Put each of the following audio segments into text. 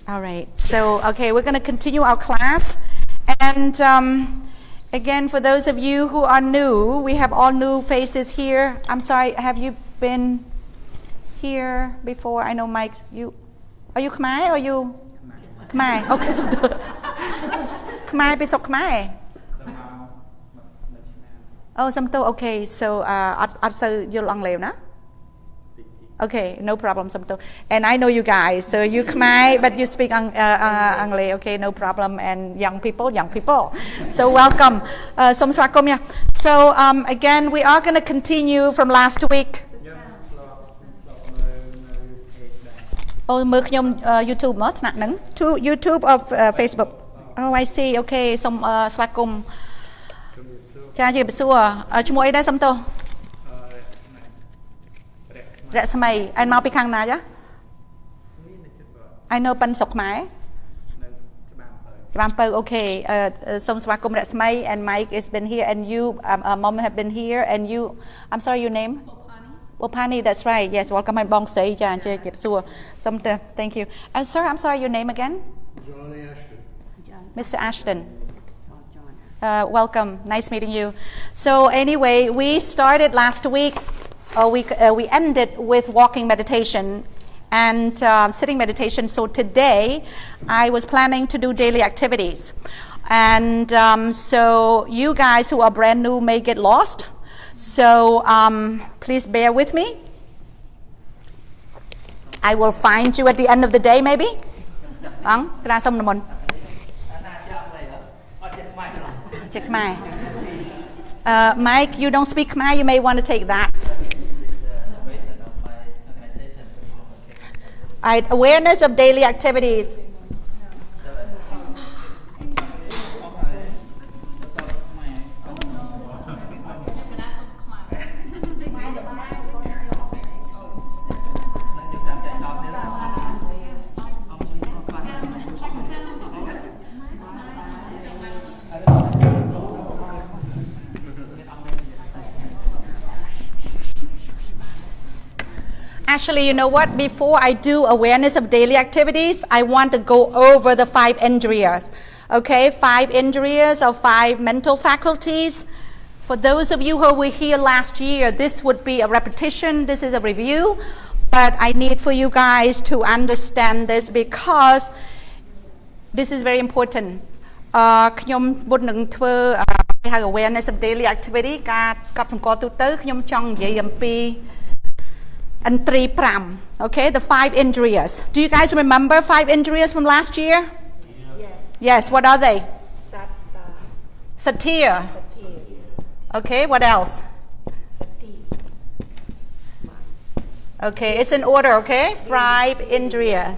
All right. So, okay, we're going to continue our class. And again, for those of you who are new, we have all new faces here. I'm sorry, have you been here before? I know Mike, are you Khmer or you? Khmer. Okay. Khmer, bị sọc Khmer. Oh, Samto. Okay. So, also you're long live, na? Okay, no problem, Samto. And I know you guys, so you Khmer, but you speak English. Okay, no problem. And young people. So welcome. So again, we are going to continue from last week. Oh,មើលខ្ញុំ YouTube មកថ្នាក់ហ្នឹង to YouTube of Facebook. Oh, I see. Okay, សូមស្វាគមន៍ចាជំរាបសួរឈ្មោះអីដែរសុំទោសរស្មីឯងមកពីខាងណាចា I know ប៉ិនស្រុកខ្មែរច្បាមពៅ Okay សូមស្វាគមន៍រស្មី and Mike has been here and you mom have been here and you I'm sorry your name Opani, that's right. Yes, welcome and bong say ja che kip sur. Thank you. And sir, I'm sorry, your name again? John Ashton. Mr. Ashton. Welcome. Nice meeting you. So anyway, we started last week. We ended with walking meditation and sitting meditation. So today, I was planning to do daily activities, and so you guys who are brand new may get lost. So please bear with me. I will find you at the end of the day, maybe. Mike, you don't speak Khmer. You may want to take that. Awareness of daily activities. Actually, you know what? Before I do awareness of daily activities, I want to go over the 5 indriyas. Okay, 5 indriyas or 5 mental faculties. For those of you who were here last year, this would be a repetition. This is a review. But I need for you guys to understand this because this is very important. ខ្ញុំមុននឹងធ្វើawareness of daily activity ការកត់សម្គាល់ទូទៅខ្ញុំចង់និយាយអំពី and 3 pram. Okay, the 5 indriyas. Do you guys remember 5 indriyas from last year? Yes, what are they? Satya. Okay, what else? Okay, it's in order, okay? 5 indriya.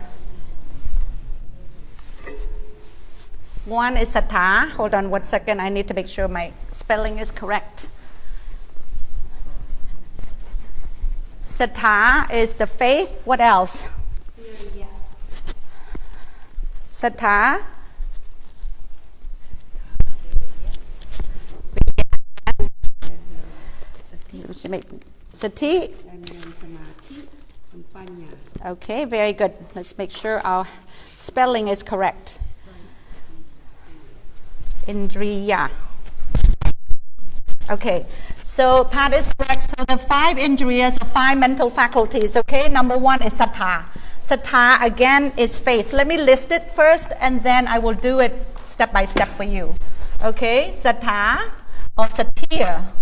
1 is sattha. Hold on 1 second. I need to make sure my spelling is correct. Sattha is the faith. What else? Sattha. Sati. Okay, very good. Let's make sure our spelling is correct. Indriya. Okay, so part is correct. So the 5 indriyas are 5 mental faculties. Okay, number 1 is sattha. Sattha again is faith. Let me list it first and then I will do it step by step for you. Okay, sattha or satya.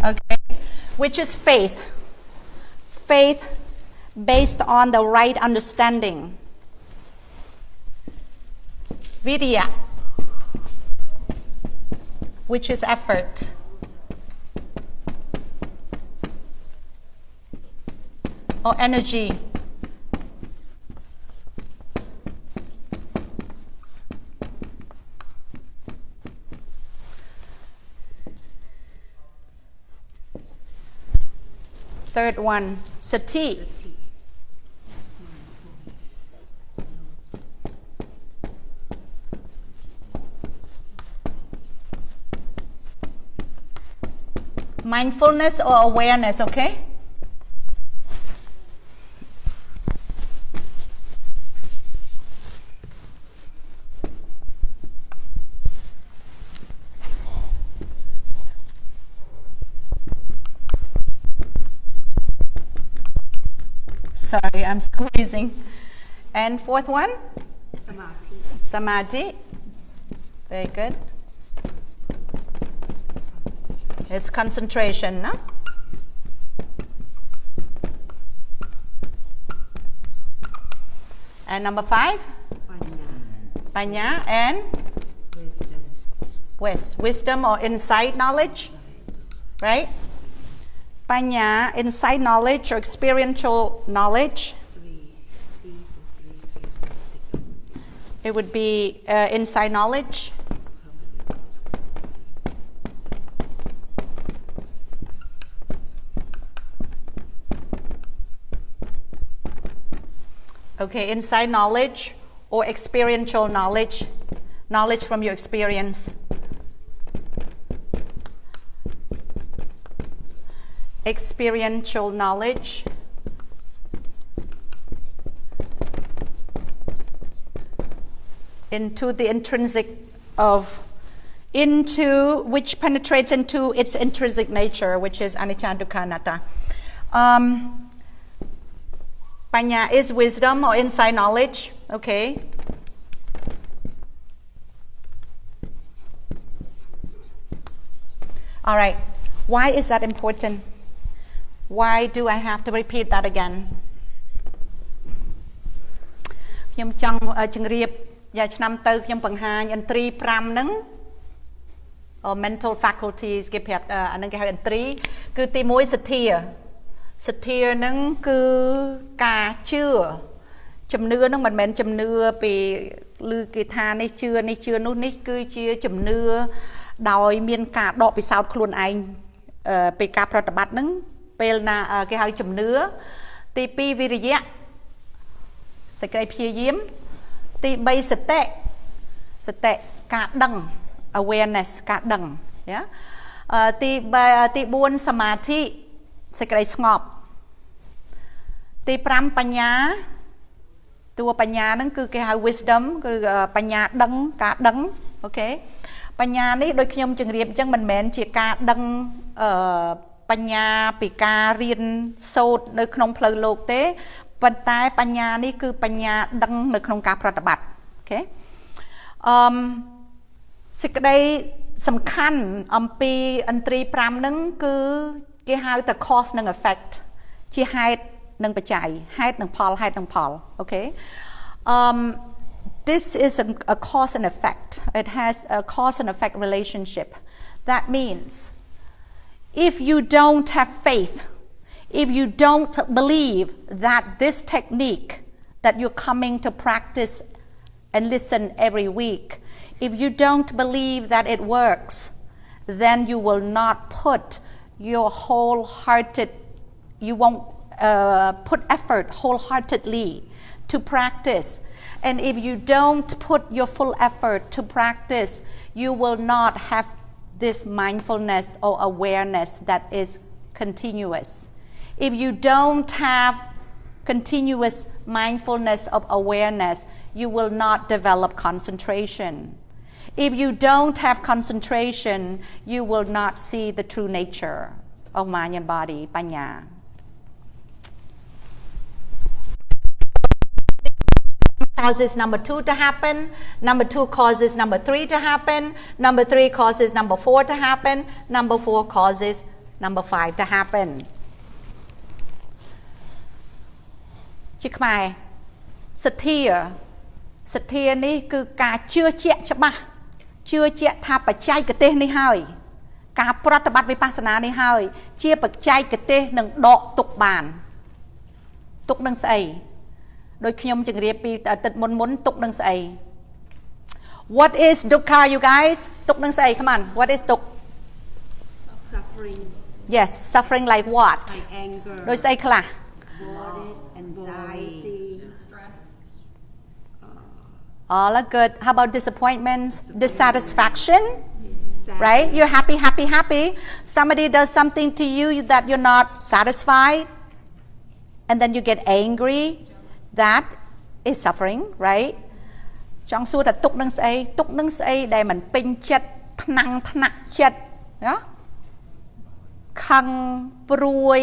Okay, which is faith. Faith based on the right understanding. Vidya, which is effort. Or energy. Third one, sati. Mindfulness or awareness, okay? Sorry, I'm squeezing. And fourth one? Samadhi. Very good. It's concentration, no? And number 5? Panya and? Wisdom or insight knowledge, right? Panya, insight knowledge or experiential knowledge. It would be insight knowledge. Okay, insight knowledge or experiential knowledge, knowledge from your experience. Experiential knowledge. Into the intrinsic of, into which penetrates into its intrinsic nature, which is anicca dukkha anatta. Panya is wisdom or insight knowledge, okay. All right, why is that important? Why do I have to repeat that again? ខ្ញុំចង់ជម្រាបយ៉ាឆ្នាំទៅខ្ញុំបង្ហាញឥន្ទ្រី5ហ្នឹង mental faculties គេប្រាប់អាហ្នឹងគេហៅឥន្ទ្រីគឺទី1សទ្ធាសទ្ធាហ្នឹងគឺការជឿជំនឿហ្នឹងមិនមែនជំនឿពីឬគេថានេះជឿនេះជឿនោះនេះគឺជាជំនឿដោយមានការដកពិសោធន៍ខ្លួនឯងពេលការប្រតិបត្តិហ្នឹងពេលណាគេហៅជំនឿទី2វិរិយៈសេចក្តីព្យាយាមទី3សតិការដឹង awareness ការដឹងទី4សមាធិសេចក្តីស្ងប់ទី5បញ្ញាតួបញ្ញាហ្នឹងគឺគេហៅ wisdom គឺបញ្ញាដឹងការដឹងអូខេបញ្ញានេះដូចខ្ញុំជម្រាបអញ្ចឹងមិនមែនជាការដឹងបញ្ញាពីការរៀនសូត្រនៅក្នុងផ្លូវលោកទេប៉ុន្តែបញ្ញានេះគឺបញ្ញាដឹងនៅក្នុងការប្រតិបត្តិអូខេសេចក្តីសំខាន់អំពីឥន្ទ្រី5ហ្នឹងគឺគេហៅថា cause និង effect ជាហេតុនិងបច្ច័យហេតុនិងផលអូខេthis is a cause and effect. It has a cause and effect relationship. That means if you don't have faith, if you don't believe that this technique that you're coming to practice and listen every week, if you don't believe that it works, then you will not put your wholehearted, you won't put effort wholeheartedly to practice. And if you don't put your full effort to practice, you will not have this mindfulness or awareness that is continuous. If you don't have continuous mindfulness of awareness, you will not develop concentration. If you don't have concentration, you will not see the true nature of mind and body, panya. Causes number 2 to happen, number 2 causes number 3 to happen, number 3 causes number 4 to happen, number 4 causes number 5 to happen. ជាខ្មែរសទ្ធានេះគឺការជឿជាក់ច្បាស់ជឿជាក់ថាបច្ចេកទេសនេះហើយការប្រតិបត្តិវិបស្សនានេះហើយជាបច្ចេកទេសនឹងដកទុកបានទុកនឹងស្អីដោយខ្ញុំជម្រាបពីអាទិត្យមុនទុកនឹងស្អី What is dukkha you guys ទុកនឹងស្អី Come on what is ទុក Suffering Yes suffering like what like anger ដោយស្អីខ្លះ worry anxiety stress all are good how about disappointments dissatisfaction right you're happy somebody does something to you that you're not satisfied and then you get angry that is suffering right ចង់សួរថាទុកនឹងស្អីដែលមិនពេញចិត្តថ្នាក់ចិត្តណាខឹងព្រួយ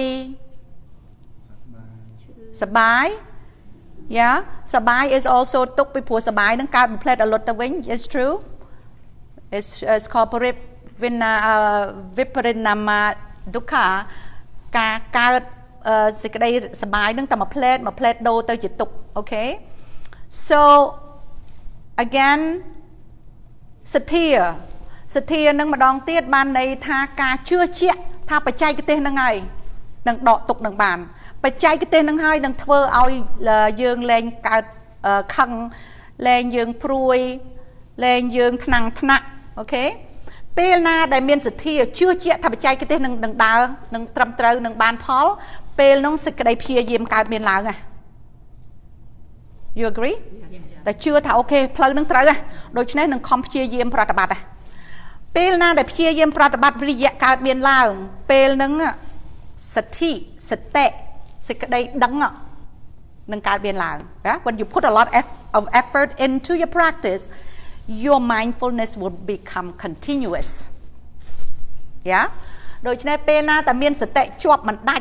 Sabai. Yeah. Sabai is also tuk before Sabai. Nang card plate a lot of wing. It's true. It's called Viparinama Dukkha. Card Sabai nang tam a plate do to you tuk. Okay. So again, Satir. Satir nang madong tiết ban này tha ca chưa chia tha bạch chay cái tên nang ngày nang đọ tục nang bàn bạch chay cái tên nang hai nang thơ ao là dương lên cả khăng lên dương pruy lên dương thằng thằng ok pel na đại miền Satir chưa chia tha bạch chay cái tên nang đào nang trầm trâu nang bàn Paul pel nong sực cái pia yếm cả miền lào nè you agreeแต่เชื่อถ้าโอเคเพลิงนึงตรังโดยเฉพาะนึงคอมเพียเยี่ยมปฏิบัติเปลน่าแต่เพียเยี่ยมปฏิบัติวิริยะการเมียนลาวเปลนึงสติสเตะสิกได้ดังนึงการเมียนลาวนะ when you put a lot of effort into your practice your mindfulness will become continuous ย่โดยเฉพาะเปลน่าแต่เมียนสเตะจวบมันได้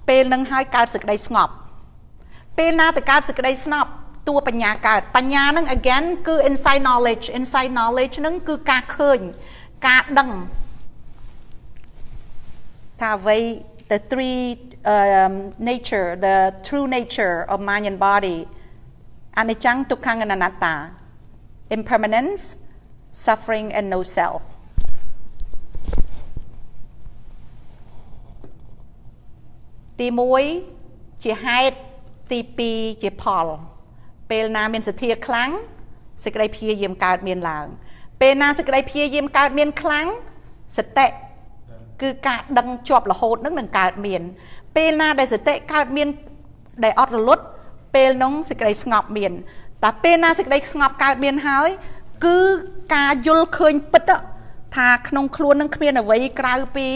เปลนึงให้การสิกได้สงบเปลน่าแต่การสิกได้สงบตัวปัญญาการปัญญานั่ง again คือ inside knowledge นั่นคือการเคยการดังถ้าไว้ the three nature the true nature of mind and body อนิจจังทุกขังอนัตตา impermanence suffering and no self ទី1ជាហេតុទី2ជាផលពេលណាមានសទ្ធាខ្លាំងសេចក្តីព្យាយាមកើតមានឡើងពេលណាសេចក្តីព្យាយាមកើតមានខ្លាំងសតិគឺការដឹងជាប់រហូតនឹងកើតមានពេលណាដែលសតិកើតមានដែលអត់រលត់ពេលនោះសេចក្តីស្ងប់មានតែពេលណាសេចក្តីស្ងប់កើតមានហើយគឺការយល់ឃើញពិតថាក្នុងខ្លួននឹងគ្មានអ្វីក្រៅពី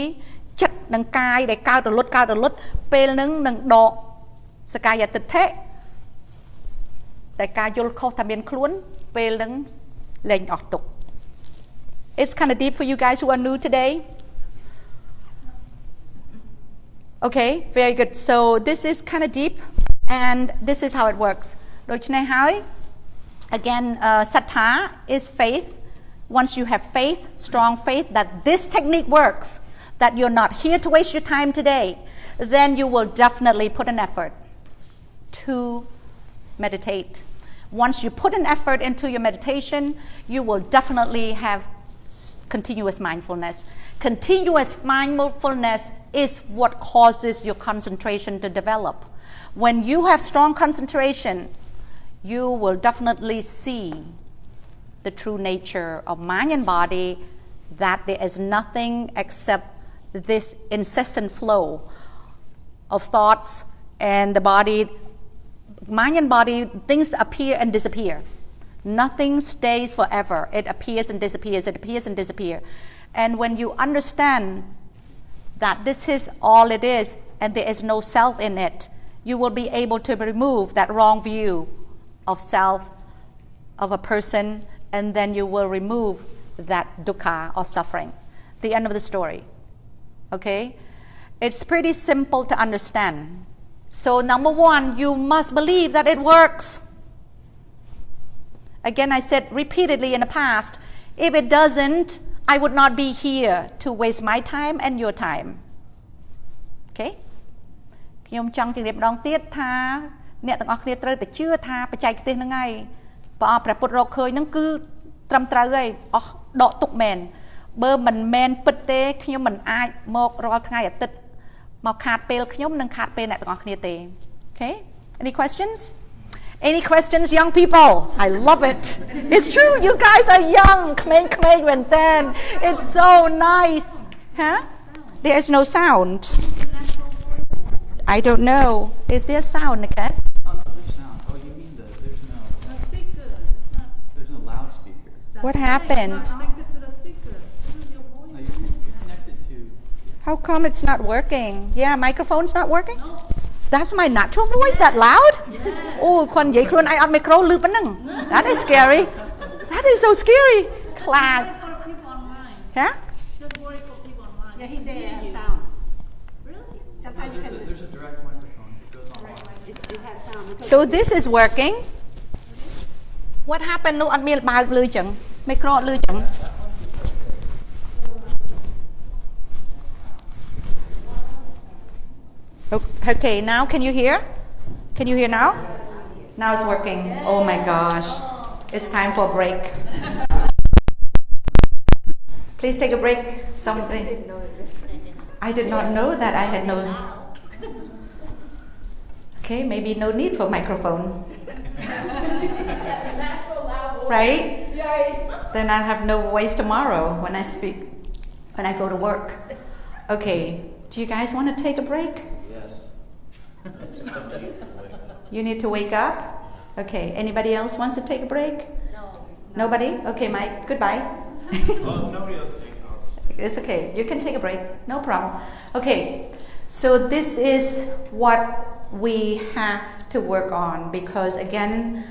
ចិត្តនិងកាយដែលកើតរលត់ពេលនឹងនឹងដកសកាយតិដ្ឋិแต่การยลขอทำเป็นคล้วนเปลังเล่นออกตก It's kind of deep for you guys who are new today. Okay, very good. So this is kind of deep, and this is how it works. โดยเฉพาะให้ again, sattha is faith. Once you have faith, strong faith that this technique works, that you're not here to waste your time today, then you will definitely put an effort to meditate. Once you put an effort into your meditation, you will definitely have continuous mindfulness. Continuous mindfulness is what causes your concentration to develop. When you have strong concentration, you will definitely see the true nature of mind and body, that there is nothing except this incessant flow of thoughts and the body. Mind and body, things appear and disappear. Nothing stays forever. It appears and disappears. It appears and disappears. And when you understand that this is all it is and there is no self in it, you will be able to remove that wrong view of self, of a person, and then you will remove that dukkha or suffering. The end of the story. Okay? It's pretty simple to understand. So number one, you must believe that it works. Again, I said repeatedly in the past, if it doesn't, I would not be here to waste my time and your time. Okay? ខ្ញុំចង់ជម្រាបម្ដងទៀតថាអ្នកទាំងអស់គ្នាត្រូវតែជឿថាបច្ចេកទេសហ្នឹងហើយព្រះពុទ្ធរកឃើញហ្នឹងគឺត្រឹមត្រូវហើយអស់ដកទុកមែនបើមិនមែនពិតទេខ្ញុំមិនអាចមករាល់ថ្ងៃអាទិត្យមកខាតពេលខ្ញុំនិងខាតពេលអ្នកទាំងអស់គ្នាទេ Okay? Any questions? Any questions, young people? I love it. It's true. You guys are young. Kmeng when then. It's so nice. Huh? There is no sound. I don't know. Is there sound, Niket? Oh, no, there's sound. Oh, you mean there's no speaker. It's not. There's no loudspeaker. What happened? It's not connected to the speaker. This is your voice. No, you're connected to. How come it's not working? Yeah, microphone's not working? No. That's my natural voice, that loud? Yes. Oh, con dậy khuôn ai on micro lư bắn nâng. That is scary. That is so scary. Cloud. Huh? Just worry for people online. Yeah, he said it has sound. Really? Sometimes you can. There's a direct microphone. It goes online. So this is working. What happened? No, anh miên bao lư chẳng, micro lư chẳng. Okay, now can you hear? Can you hear now? Now it's working. Oh my gosh. It's time for a break. Please take a break. Somebody. I did not know that I had no. Okay, maybe no need for microphone. Right? Then I'll have no voice tomorrow when I speak, when I go to work. Okay, do you guys want to take a break? Yes. You need to wake up? Okay, anybody else wants to take a break? No. Nobody? Okay, Mike, goodbye. Nobody else take. It's okay, you can take a break, no problem. Okay, so this is what we have to work on, because again,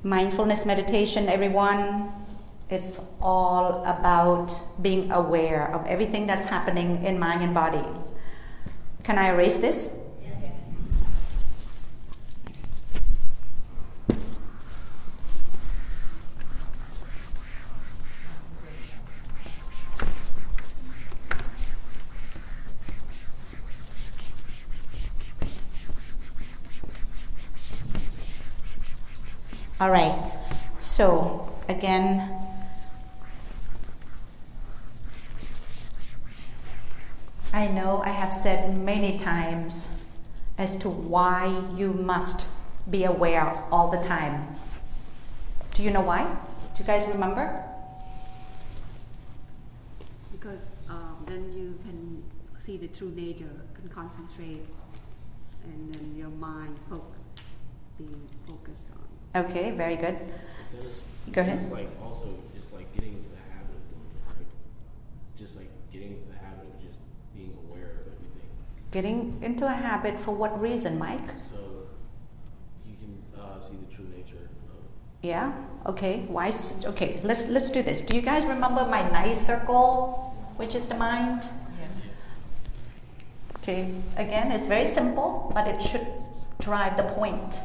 mindfulness meditation, everyone, it's all about being aware of everything that's happening in mind and body. Can I erase this? Yes. All right, so again, I know I have said many times as to why you must be aware all the time. Do you know why? Do you guys remember? Because then you can see the true nature, can concentrate, and then your mind be focused on. Okay, very good. Go ahead. It's like also just like getting into the habit of doing it, right? Just like getting into the habit of just being aware of everything. Getting into a habit for what reason, Mike? So you can see the true nature of. Yeah. Okay. Why? Okay. Let's do this. Do you guys remember my nice circle, which is the mind? Yeah. Okay. Again, it's very simple, but it should drive the point.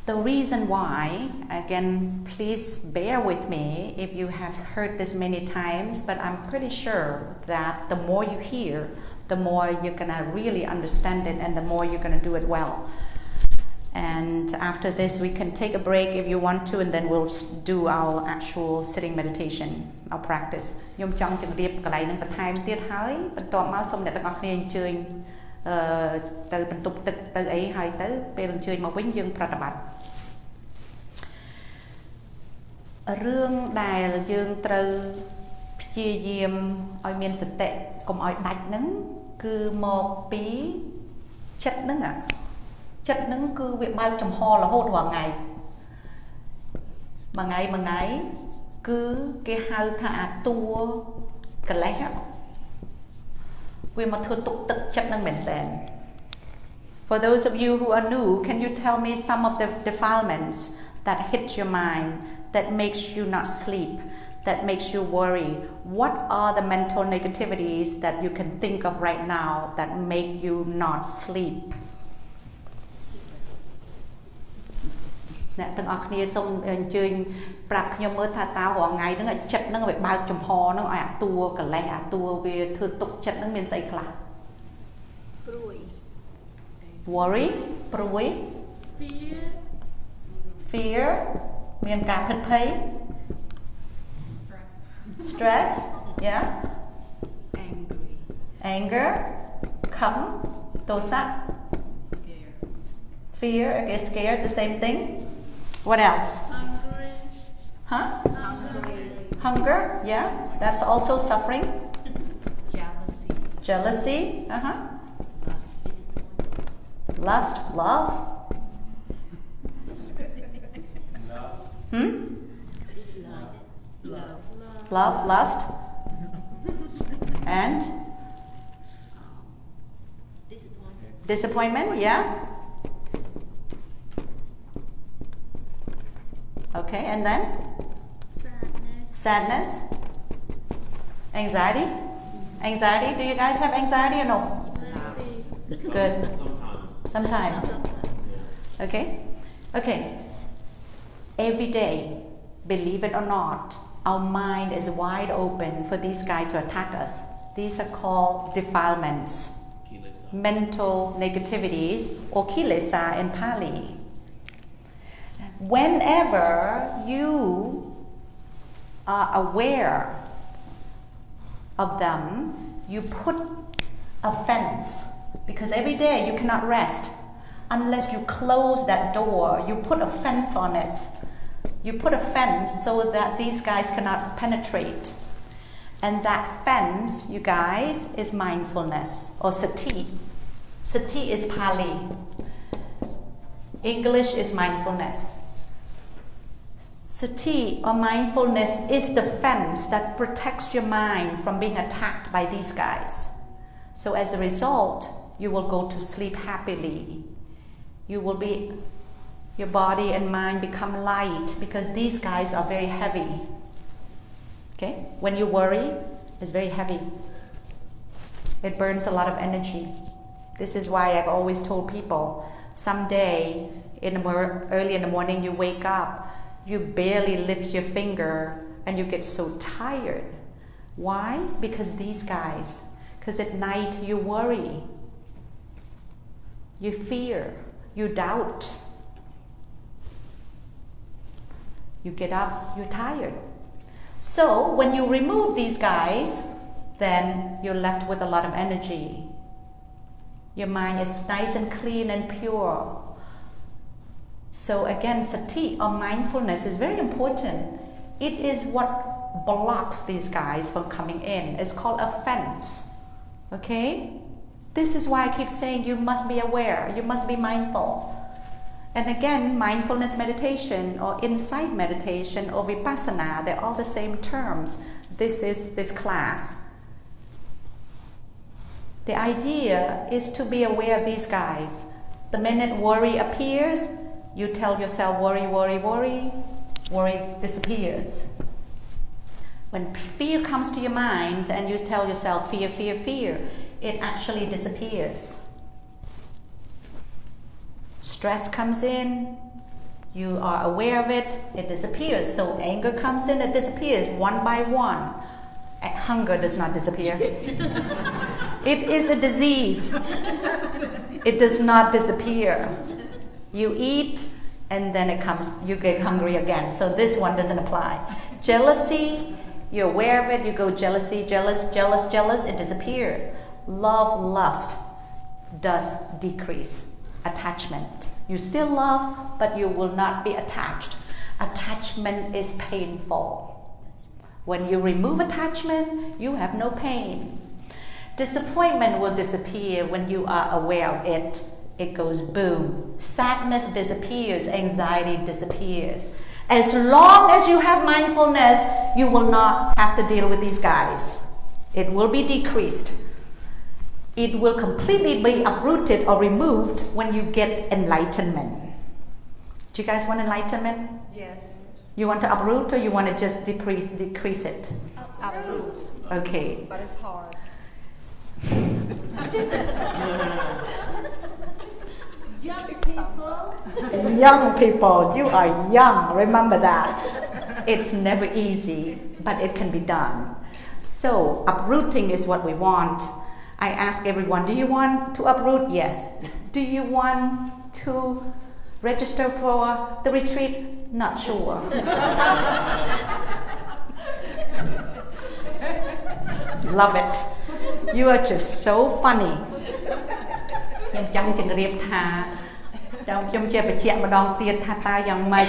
The reason why, again, please bear with me if you have heard this many times, but I'm pretty sure that the more you hear, the more you're gonna really understand it and the more you're gonna do it well. And after this, we can take a break if you want to, and then we'll do our actual sitting meditation, our practice. Nhưng trong trường điệp cái này nâng bật hai tiết hơi, bật tọa máu xong để tất cả người chơi từ bật tục từ ấy hơi tới bên chơi mà vĩnh dương pratabat. រឿងដែលយើងត្រូវព្យាយាមឲ្យមានសតិកុំឲ្យដាច់ហ្នឹងគឺមកពីចិត្តហ្នឹងចិត្តហ្នឹងគឺវាបើកចំហរហូតរាល់ថ្ងៃមួយថ្ងៃគឺគេហៅថាអាតួកិលេសវាមកធ្វើទុកទឹកចិត្តហ្នឹងមែនតើ For those of you who are new, can you tell me some of the defilements that hit your mind, that makes you not sleep, that makes you worry? What are the mental negativities that you can think of right now that make you not sleep? អ្នកទាំងអស់គ្នាសូមអញ្ជើញប្រាប់ខ្ញុំមើលថាតើរាល់ថ្ងៃហ្នឹងចិត្តហ្នឹងវាបើកចំហហ្នឹងឲ្យអាតួកិលេសអាតួវាធ្វើទុកចិត្តហ្នឹងមានស្អីខ្លះ Worry ព្រួយ Fear មានការភិតភ័យ Stress yeah Anger ខឹងទោសៈ Fear okay scared the same thing What else Hungry. Huh Hunger yeah that's also suffering Jealousy Lust love Love, lust, and disappointment, yeah. Okay, and then Sadness? Anxiety? Anxiety? Do you guys have anxiety or no? Good. Sometimes. Okay? Okay. Every day, believe it or not, our mind is wide open for these guys to attack us. These are called defilements, mental negativities, or kilesa in Pali. Whenever you are aware of them, you put a fence, because every day you cannot rest unless you close that door. You put a fence on it. You put a fence so that these guys cannot penetrate. And that fence, you guys, is mindfulness or sati. Sati is Pali. English is mindfulness. Sati or mindfulness is the fence that protects your mind from being attacked by these guys. So as a result, you will go to sleep happily. Your body and mind become light because these guys are very heavy. Okay? When you worry, it's very heavy. It burns a lot of energy. This is why I've always told people, someday early in the morning you wake up, you barely lift your finger and you get so tired. Why? Because these guys. Because at night you worry, you fear, you doubt. You get up, you're tired. So when you remove these guys, then you're left with a lot of energy. Your mind is nice and clean and pure. So again, sati or mindfulness is very important. It is what blocks these guys from coming in. It's called a fence. Okay? This is why I keep saying you must be aware, you must be mindful. And again, mindfulness meditation or insight meditation or vipassana, they're all the same terms. This is this class. The idea is to be aware of these guys. The minute worry appears, you tell yourself worry, worry, worry, worry disappears. When fear comes to your mind and you tell yourself fear, fear, fear, it actually disappears. Stress comes in, you are aware of it, it disappears. So anger comes in, it disappears one by one. Hunger does not disappear. It is a disease. It does not disappear. You eat and then it comes, you get hungry again. So this one doesn't apply. Jealousy, you're aware of it, you go jealousy, jealous, jealous, jealous, it disappears. Love, lust does decrease. Attachment. You still love, but you will not be attached. Attachment is painful. When you remove attachment, you have no pain. Disappointment will disappear when you are aware of it. It goes boom. Sadness disappears, anxiety disappears. As long as you have mindfulness, you will not have to deal with these guys. It will be decreased. It will completely be uprooted or removed when you get enlightenment. Do you guys want enlightenment? Yes. You want to uproot or you want to just decrease it? Uproot. Okay. But it's hard. Young people. Young people, you are young, remember that. It's never easy, but it can be done. So uprooting is what we want. I ask everyone, do you want to uproot? Yes. Do you want to register for the retreat? Not sure. Love it. You are just so funny. ខ្ញុំចង់ជម្រាបថាខ្ញុំជាបញ្ជាក់ម្ដងទៀតថាតើយ៉ាងម៉េ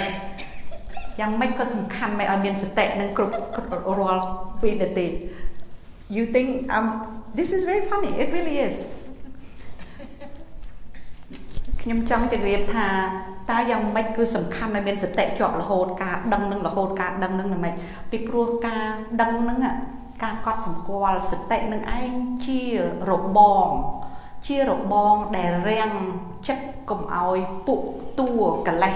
ចក៏សំខាន់មិនឲ្យមានសតិនឹងគ្រប់រាល់វិនាទី You think this is very funny. It really is. ខ្ញុំចង់ជម្រាបថាតើយ៉ាងម៉េចគឺសំខាន់ឲ្យមានសតិជាប់រហូតការដឹងនឹងរហូតការដឹងនឹងមិនពីព្រោះការដឹងនឹងការកត់សម្គាល់សតិនឹងឯងជារបងដែលរាំងចិត្តកុំឲ្យពុកតួកិលេ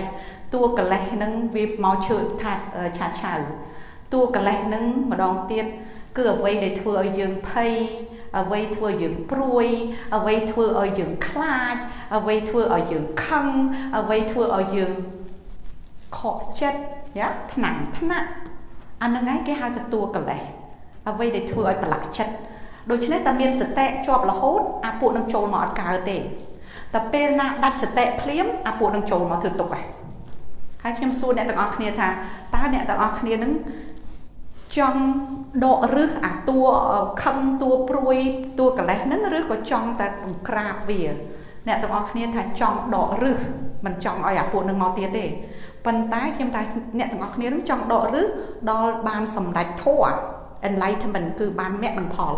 សនឹងវាមកឈើថាឆាឆៅ tua cả lẽ nâng mà đòn tiết cứ ở vây để thua ở giường pay ở vây thua giường pruy ở vây thua ở giường khai ở vây thua ở giường khăn ở vây thua ở giường khó chất nhá nặng anh nâng ấy cái hai tua cả lẽ ở vây để thua ở bạc chất đôi khi ta miên sự tệ cho là hốt à bộ nâng trâu mọt cả tệ ta pe na đặt sự tệ phím à bộ nâng trâu mọt thường tục hai nhóm xu nè tặng óc kia thà ta nè tặng óc kia nâng trong độ rước à tua khăn tua pruy tua cả lẽ nâng rước có trong ta bằng crab vỉa nè tặng óc kia thà trong độ rước mình trong ở à bộ nâng mọt tiền để phần tái khi ta nè tặng óc kia nâng trong độ rước đo ban sầm đạch thua enlightenment គឺបានមគ្គផល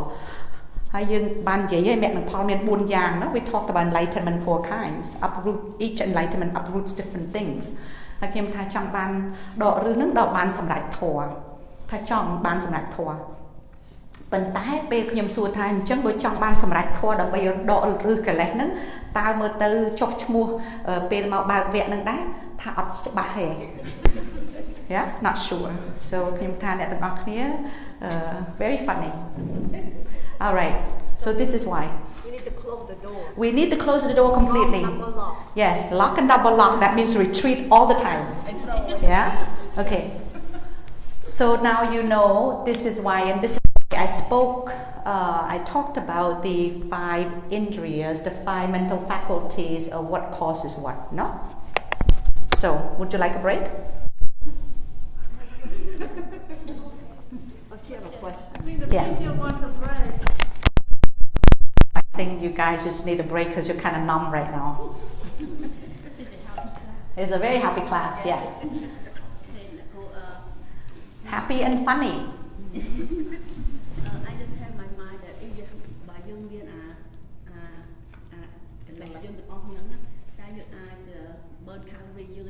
ហើយយើងបាននិយាយឲ្យមគ្គផលមាន4យ៉ាងណា we talked about enlightenment 4 kinds uproot each enlightenment uproots different things ហើយខ្ញុំថាចង់បានដកឬនឹងដកបានសម្រេចធម៌ថាចង់បានសម្រេចធម៌ប៉ុន្តែពេលខ្ញុំសួរថាអញ្ចឹងបើចង់បានសម្រេចធម៌ដើម្បីដកឬកិលេសហ្នឹងតើមើលទៅចុះឈ្មោះពេលមកបើកវគ្គហ្នឹងដែរថាអត់ច្បាស់ទេ Yeah, not sure. So very funny. All right. So this is why. We need to close the door. We need to close the door completely. Lock. Yes, lock and double lock. That means retreat all the time. Yeah. Okay. So now you know this is why, and this is why I spoke. I talked about the 5 indriyas, the 5 mental faculties of what causes what. No. So, would you like a break? Yeah. I think you guys just need a break because you're kind of numb right now. It's a very happy class, yeah. Happy and funny. I just have my mind that if you by young men burn calorie you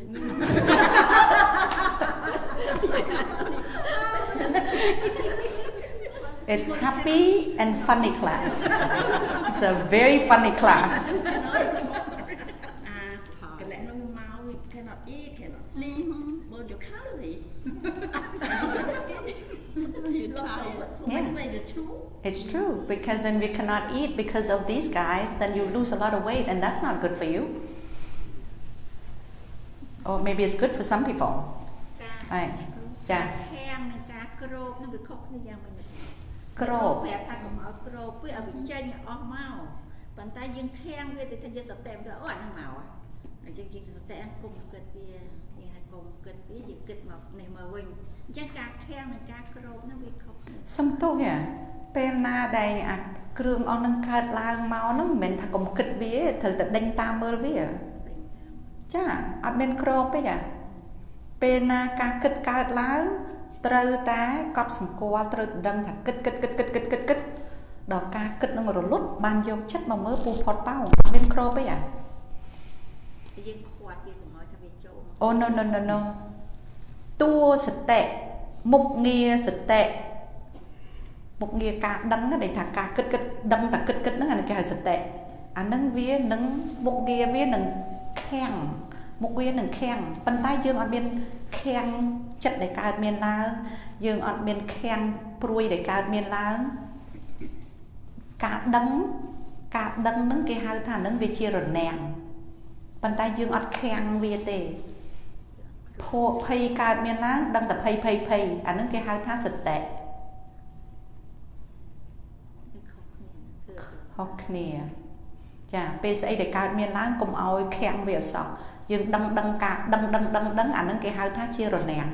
It's happy and funny class. It's a very funny class. We cannot eat, cannot sleep, burn your calorie. You lost so much weight, it's true. It's true, because then we cannot eat because of these guys, then you lose a lot of weight, and that's not good for you. Or maybe it's good for some people. Right. Yeah. Crop. Xong tôi à, bên na đây à, cường on nâng cát lang máu nó mình thằng cùng kịch vía, thử tự đánh tam mơ vía. Chà, ở bên crop ấy à, bên na cá kịch cát lang, trừ tá cọp sừng qua trừ đằng thằng kịch, đào cá kịch nó rồi lút ban vô chất mà mơ pu phọt bao, bên crop ấy à. Oh no. Tua sệt tệ, mục nghia sệt tệ. Một nghề cá đắng để thả cá kịch đâm ta kịch nó là cái sệt tệ. Anh nâng vía nâng một nghề vía nâng khen, một vía nâng khen. Bàn tay dương ở bên khen chất để cá miền lá, dương ở bên khen pruy để cá miền lá. Cá đắng nâng cái hai thằng nâng về chia rồi nèn. Bàn tay dương ở khen vía tê. Phô pay cá miền lá đăng tập pay. Anh nâng cái hai thằng sệt tệ. Học nè, chà, bây giờ để cao miền láng cùng oi khen về sọ, nhưng đăng ảnh những cái hai thác chia rồi nè.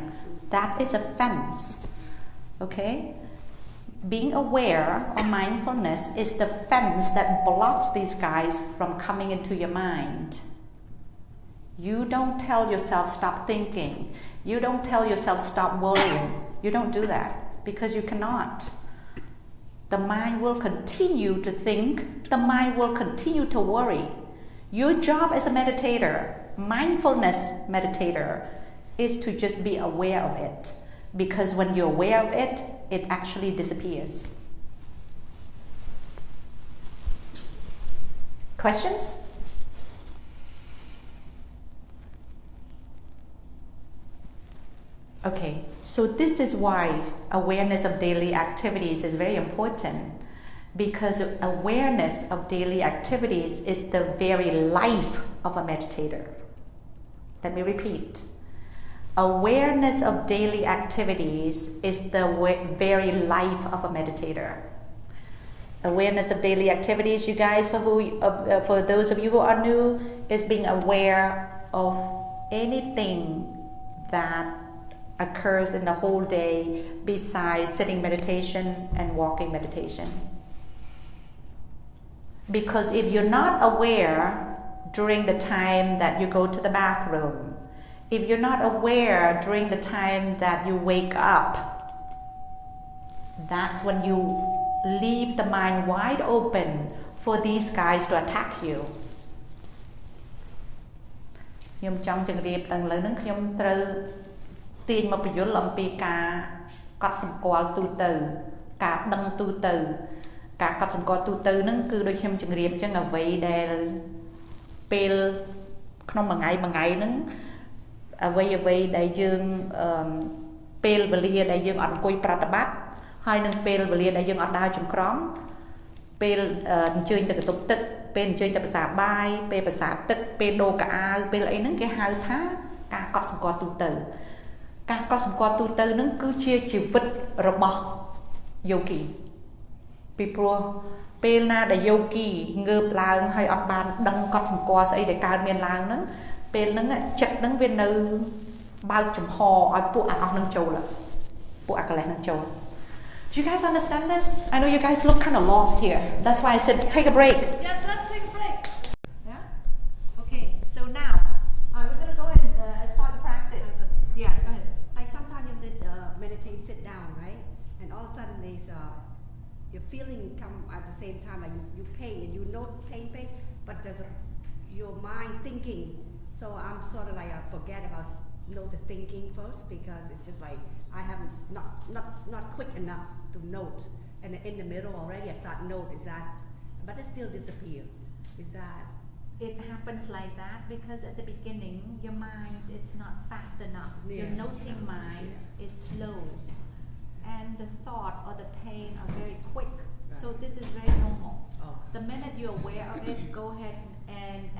That is a fence, okay? Being aware of mindfulness is the fence that blocks these guys from coming into your mind. You don't tell yourself stop thinking. You don't tell yourself stop worrying. You don't do that because you cannot. The mind will continue to think, the mind will continue to worry. Your job as a meditator, mindfulness meditator, is to just be aware of it. Because when you're aware of it, it actually disappears. Questions? Okay. So this is why awareness of daily activities is very important, because awareness of daily activities is the very life of a meditator. Let me repeat. Awareness of daily activities is the very life of a meditator. Awareness of daily activities, you guys, for those of you who are new, is being aware of anything that occurs in the whole day besides sitting meditation and walking meditation. Because if you're not aware during the time that you go to the bathroom, if you're not aware during the time that you wake up, that's when you leave the mind wide open for these guys to attack you. ខ្ញុំចង់ជម្រាបដល់ឥឡូវហ្នឹងខ្ញុំត្រូវទាញមកបញ្យល់អំពីការកត់សម្គាល់ទូទៅការដឹងទូទៅការកត់សម្គាល់ទូទៅហ្នឹងគឺដូចខ្ញុំជម្រាបអញ្ចឹងអ្វីដែលពេលក្នុងមួយថ្ងៃហ្នឹងអ្វីដែលយើងពេលវេលាដែលយើងអត់អង្គុយប្រតិបត្តិហើយនឹងពេលវេលាដែលយើងអត់ដើរចង្ក្រមពេលអញ្ជើញទៅកន្ទប់ទឹកពេលអញ្ជើញទៅភាសាបាយពេលភាសាទឹកពេលដូរកៅអៅពេលអីហ្នឹងគេហៅថាការកត់សម្គាល់ទូទៅការកត់សម្គាល់ទូទៅហ្នឹងគឺជាជីវិតរបស់យោគីពីព្រោះពេលណាដែលយោគីងើបឡើងហើយអត់បានដឹងកត់សម្គាល់ស្អីដែលកើតមានឡើងហ្នឹងពេលហ្នឹងចិត្តហ្នឹងវានៅបើកចំហឲ្យពួកអាអស់ហ្នឹងចូលពួកអាកលេសហ្នឹងចូល Do you guys understand this? I know you guys look kind of lost here. That's why I said take a break. Yes, let's take a break. Yeah? Okay, so now we're going to go and start the practice. Yeah, go ahead. Like sometimes you did meditate, sit down, right? And all of a sudden there's your feeling come at the same time, like you pain and you know pain, but there's your mind thinking. So I'm sort of like I forget about know the thinking first because it's just like I haven't not quick enough to note, and in the middle already I start note is that, but it still disappear. Is that it happens like that because at the beginning your mind is not fast enough. Yeah. Your noting mind is slow, and the thought or the pain are very quick. Right. So this is very normal. Oh. The minute you're aware of it, go ahead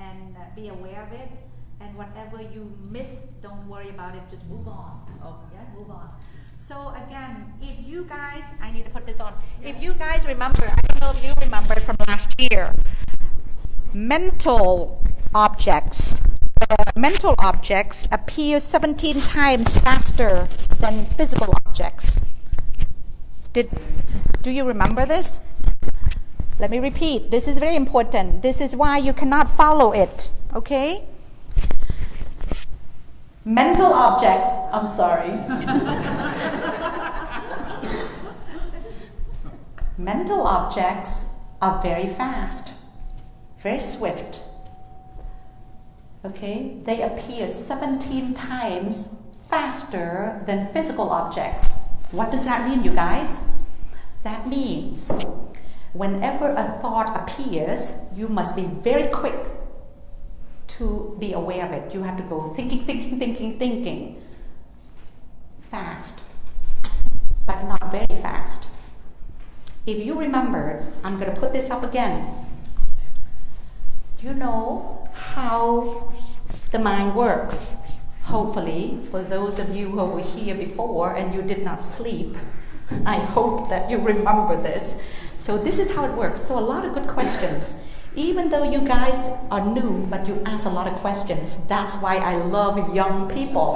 and be aware of it. And whatever you miss, don't worry about it, just move on. Okay. Yeah, move on. So again, if you guys, I need to put this on. Yeah. If you guys remember, I don't know if you remember from last year, mental objects appear 17 times faster than physical objects. Do you remember this? Let me repeat, this is very important. This is why you cannot follow it, okay? Mental objects, I'm sorry. Mental objects are very fast, very swift. Okay, they appear 17 times faster than physical objects. What does that mean, you guys? That means whenever a thought appears, you must be very quick to be aware of it. You have to go thinking fast, but not very fast. If you remember, I'm going to put this up again. You know how the mind works. Hopefully, for those of you who were here before and you did not sleep, I hope that you remember this. So this is how it works. So a lot of good questions. Even though you guys are new, but you ask a lot of questions. That's why I love young people.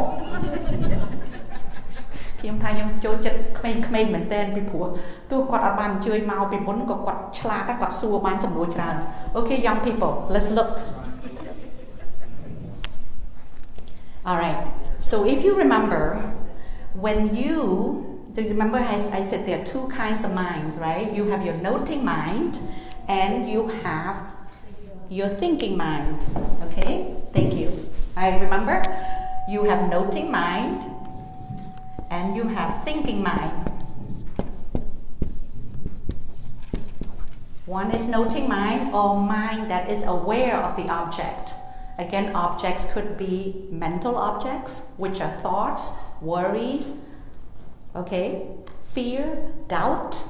ខ្ញុំថាខ្ញុំចូលចិត្តក្មេងៗមែនតើពីព្រោះទោះគាត់អត់បានអញ្ជើញមកពីមុនក៏គាត់ឆ្លាតដែរគាត់សួរបានសំណួរច្រើន Okay, young people, let's look. All right. So if you remember, do you remember I said there are two kinds of minds, right? You have your noting mind and you have your thinking mind. Okay? Thank you. I remember you have noting mind and you have thinking mind. One is noting mind or mind that is aware of the object. Again, objects could be mental objects, which are thoughts, worries, Okay? Fear, doubt,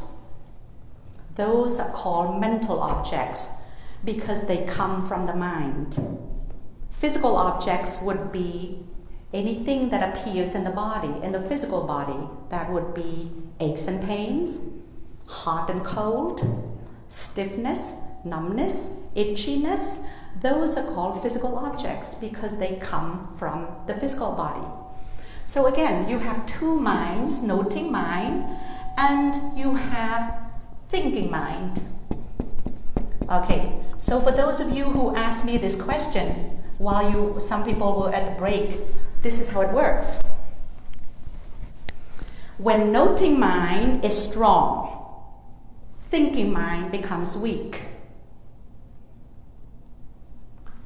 those are called mental objects because they come from the mind. Physical objects would be anything that appears in the body, in the physical body. That would be aches and pains, hot and cold, stiffness, numbness, itchiness. Those are called physical objects because they come from the physical body. So again, you have two minds, noting mind, and you have thinking mind. Okay, so for those of you who asked me this question while some people were at the break, this is how it works. When noting mind is strong, thinking mind becomes weak.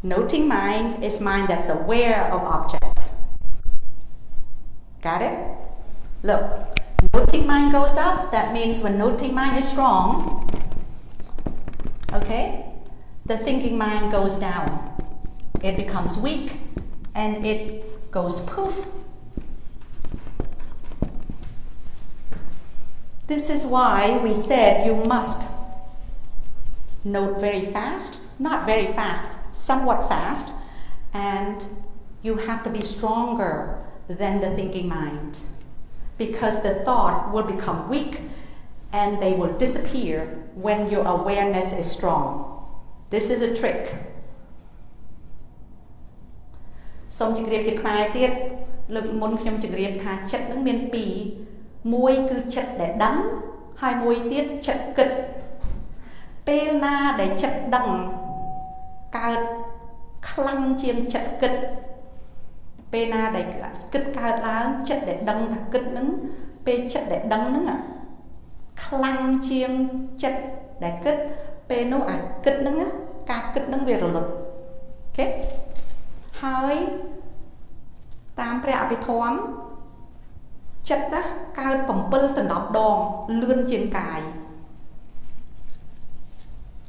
Noting mind is mind that's aware of objects. Got it? Look, noting mind goes up. That means when noting mind is strong, okay, the thinking mind goes down. It becomes weak and it goes poof. This is why we said you must note very fast, not very fast, somewhat fast, and you have to be stronger than the thinking mind because the thought will become weak and they will disappear when your awareness is strong. This is a trick. សូមជម្រាបជាខ្មែរទៀតលើកមុនខ្ញុំជម្រាបថាចិត្តនឹងមានពីរមួយគឺចិត្តដែលដឹងហើយមួយទៀតចិត្តគិតពេលណាដែលចិត្តដឹងកើតខ្លាំងជាងចិត្តគិតពេលណាដែលគិតកើតឡើងចិត្តដែលដឹងថាគិតនឹងពេលចិត្តដែលដឹងនឹងខ្លាំងជាងចិត្តដែលគិតពេលនោះអាគិតនឹងការគិតនឹងវារលត់អូខេហើយតាមព្រះអភិធម្មចិត្តណាកើត7 ដងលឿនជាងកាយ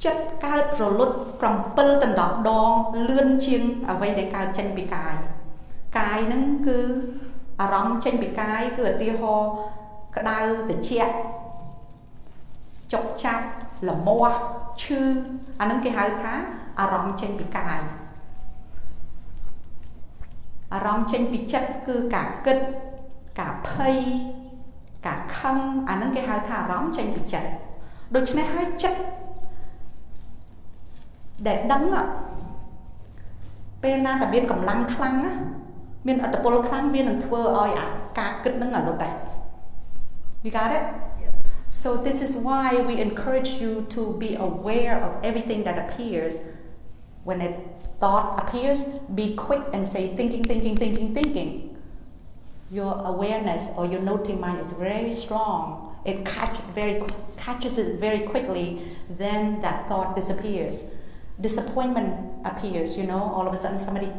ចិត្តកើតរលត់7 ដងលឿនជាងអ្វីដែលកើតចេញពីកាយកាយហ្នឹងគឺអារម្មណ៍ចេញពីកាយគឺឧទាហរណ៍ក្តៅត្រជាក់ចុកចាប់ល្មាស់ឈឺអាហ្នឹងគេហៅថាអារម្មណ៍ចេញពីកាយអារម្មណ៍ចេញពីចិត្តគឺការគិតការភ័យការខឹងអាហ្នឹងគេហៅថាអារម្មណ៍ចេញពីចិត្តដូច្នេះហើយចិត្តដែលដឹងពេលណាតែមានកម្លាំងខ្លាំងណាមានអត្តពលខ្លាំងវានឹងធ្វើឲ្យការគិតហ្នឹងរលត់ដែរ You got it? So this is why we encourage you to be aware of everything that appears. When a thought appears, be quick and say thinking. Your awareness or your noting mind is very strong. It catches it very quickly. Then that thought disappears. Disappointment appears. All of a sudden somebody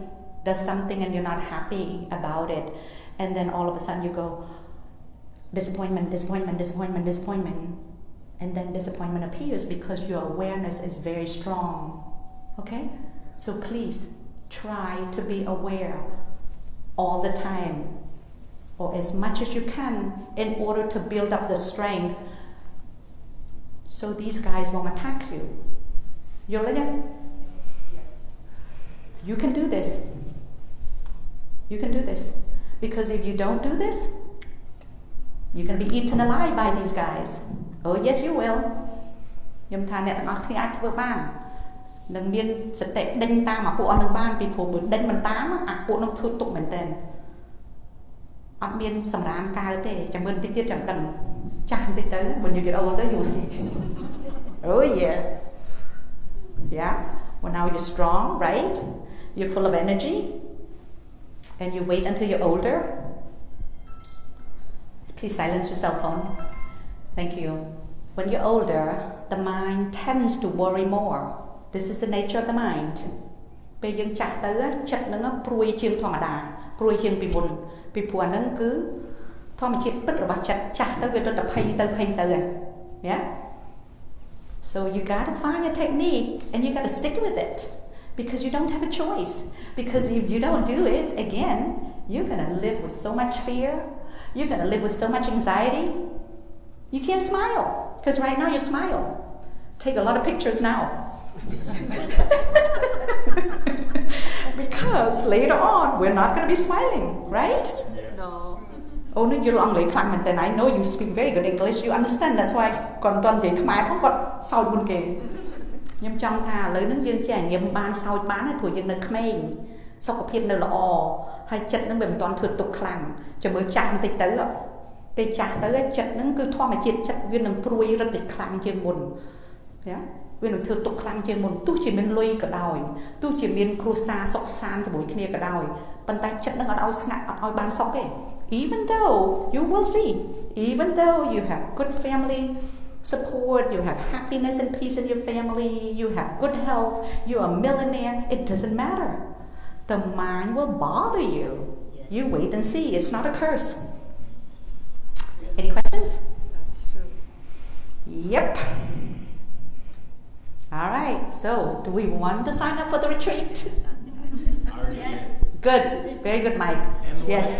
does something and you're not happy about it, and then all of a sudden you go disappointment, and then disappointment appears because your awareness is very strong. Okay, so please try to be aware all the time or as much as you can in order to build up the strength so these guys won't attack you. You ready? Yes. You can do this. You can do this. Because if you don't do this, you can be eaten alive by these guys. Oh yes you will. ខ្ញុំថាអ្នកទាំងអស់គ្នាអាចធ្វើបាននឹងមានសតិដេញតាមអាពួកអស់នឹងបានពីព្រោះបើដេញមិនតាមអាពួកនោះធ្វើទុកមែនតើអត់មានសម្រានកើទេចាំមើលបន្តិចទៀតចាំដឹងចាស់បន្តិចទៅ when you get older you will see. Oh yeah. Yeah. Well now you're strong, right? You're full of energy. And you wait until you're older. Please silence your cell phone. Thank you. When you're older, the mind tends to worry more. This is the nature of the mind. ពេលយើងចាស់ទៅចិត្តនឹងព្រួយជាងធម្មតាព្រួយជាងពីមុនពីព្រោះអានឹងគឺធម្មជាតិពិតរបស់ចិត្តចាស់ទៅវារត់តែភ័យទៅ Yeah? So you got to find a technique and you got to stick with it. Because you don't have a choice. Because if you don't do it, again, you're going to live with so much fear. you're going to live with so much anxiety. You can't smile, because right now you smile. Take a lot of pictures now. Because later on, we're not going to be smiling, right? No. Oh, no, you're long then I know you speak very good English, you understand, that's why còn toàn về Khmer không có sao buồn kề. Nhưng trong thà lấy nó dương chàng nghiệm ban sao bán hay của dương nơi Khmer, sau có phiên nơi là hay chất nó bị toàn thừa tục khẳng, cho mới chạm tịch tới ạ. Cái chạc tới chất nó cứ thoa mà chết chất viên nâng pruy rất tịch khẳng trên buồn. Viên nâng thừa tục khẳng trên buồn, tu chỉ miên lui cả đòi, tu chỉ miên kru xa sọc san cho bối kia cả đòi. Bần tay chất nó ở đâu ngạc ở đâu bán sọc ấy. Even though you will see, even though you have good family support, you have happiness and peace in your family, you have good health, you're a millionaire, it doesn't matter. The mind will bother you. You wait and see, it's not a curse. Any questions? That's true. Yep. All right, so do we want to sign up for the retreat? Yes. Good, very good, Mike. Yes.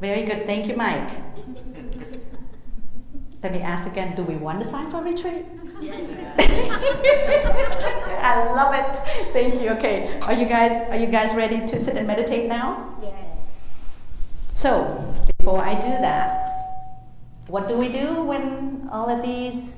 Very good, thank you, Mike. Let me ask again, do we want to sign for retreat? Yes. I love it. Thank you. Okay. Are you guys ready to sit and meditate now? Yes. So, before I do that, what do we do when all of these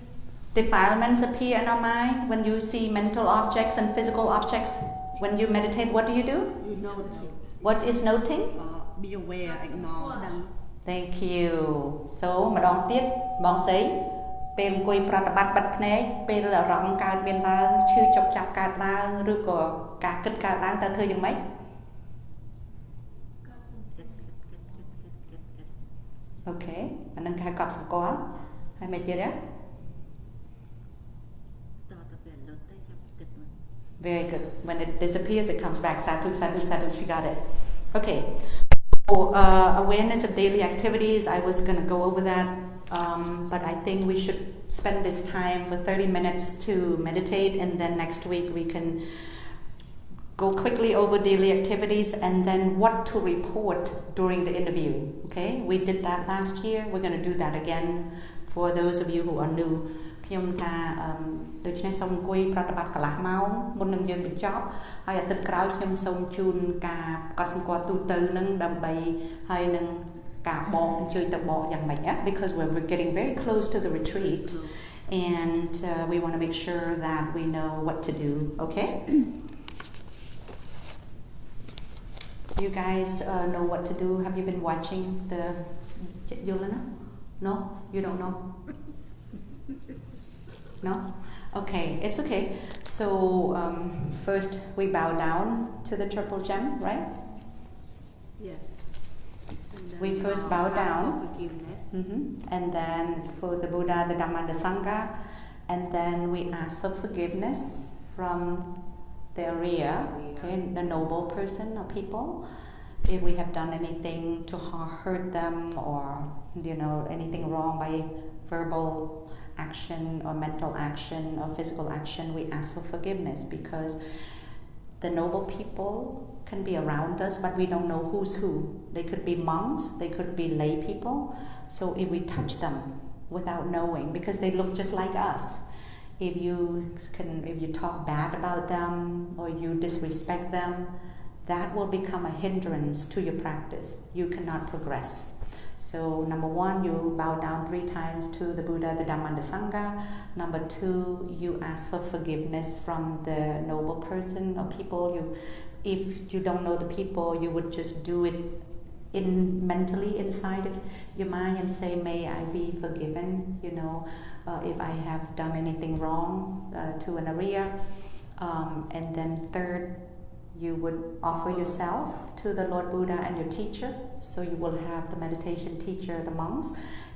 defilements appear in our mind? When you see mental objects and physical objects, when you meditate, what do? You note it. What is noting? Be aware, ignore them. Thank you. So, ម្ដងទៀតបងស្អីពេលអង្គុយប្រតិបត្តិបិទភ្នែកពេលអារម្មណ៍កើតមានឡើងឈឺចុកចាប់កើតឡើងឬក៏ការគិតកើតឡើងតើធ្វើយ៉ាងម៉េច Okay អានឹងគេហៅកត់សម្គាល់ហើយមិនទៀតទេ Very good. When it disappears, it comes back. Sadhu, sadhu, sadhu. She got it. Okay. For awareness of daily activities, I was going to go over that, but I think we should spend this time for 30 minutes to meditate, and then next week we can go quickly over daily activities and then what to report during the interview. Okay, we did that last year. We're going to do that again for those of you who are new. ខ្ញុំថាដូច្នេះសូមអង្គុយប្រតិបត្តិកន្លះម៉ោងមុននឹងយើងបញ្ចប់ហើយអាទិត្យក្រោយខ្ញុំសូមជូនការកត់សម្គាល់ទូទៅនឹងដើម្បីហើយនឹងការបកអញ្ជើញទៅបកយ៉ាងម៉េច because we're getting very close to the retreat and we want to make sure that we know what to do. Okay. You guys know what to do. Have you been watching the Yolana? No, you don't know. No? Okay, it's okay. So first we bow down to the triple gem, right? Yes. We first bow down. Forgiveness. And then for the Buddha, the Dhamma, the Sangha, and then we ask for forgiveness from the Ea, okay, the noble person or people. If we have done anything to hurt them or anything wrong by verbal action or mental action or physical action, we ask for forgiveness because the noble people can be around us, but we don't know who's who. They could be monks, they could be lay people. So if we touch them without knowing, because they look just like us, if you talk bad about them or you disrespect them, that will become a hindrance to your practice. You cannot progress. So number one, you bow down 3 times to the Buddha, the Dhamma, and the Sangha. Number 2, you ask for forgiveness from the noble person or people. If you don't know the people, you would just do it mentally inside of your mind and say, may I be forgiven, if I have done anything wrong to an Ea. And then third, you would offer yourself to the Lord Buddha and your teacher. So you will have the meditation teacher, the monks.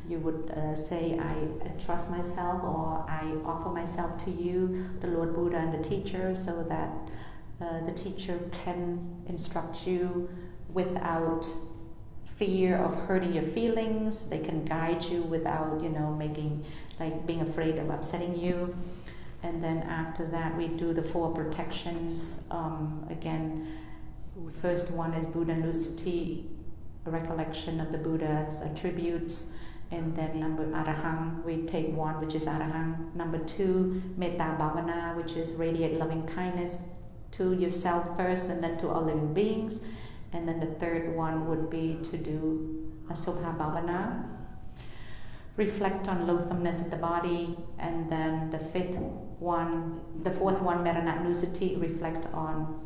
You would say, I trust myself, or I offer myself to you, the Lord Buddha and the teacher, so that the teacher can instruct you without fear of hurting your feelings. They can guide you without, being afraid of upsetting you. And then after that, we do the 4 protections. Again, first one is Buddha Nusati, recollection of the Buddha's attributes. And then number Arahang, we take one, which is Arahang. Number 2, Metta Bhavana, which is radiate loving kindness to yourself first and then to all living beings. And then the third one would be to do Asubha Bhavana, reflect on loathsomeness of the body. And then the fourth one, Maranatnusati, reflect on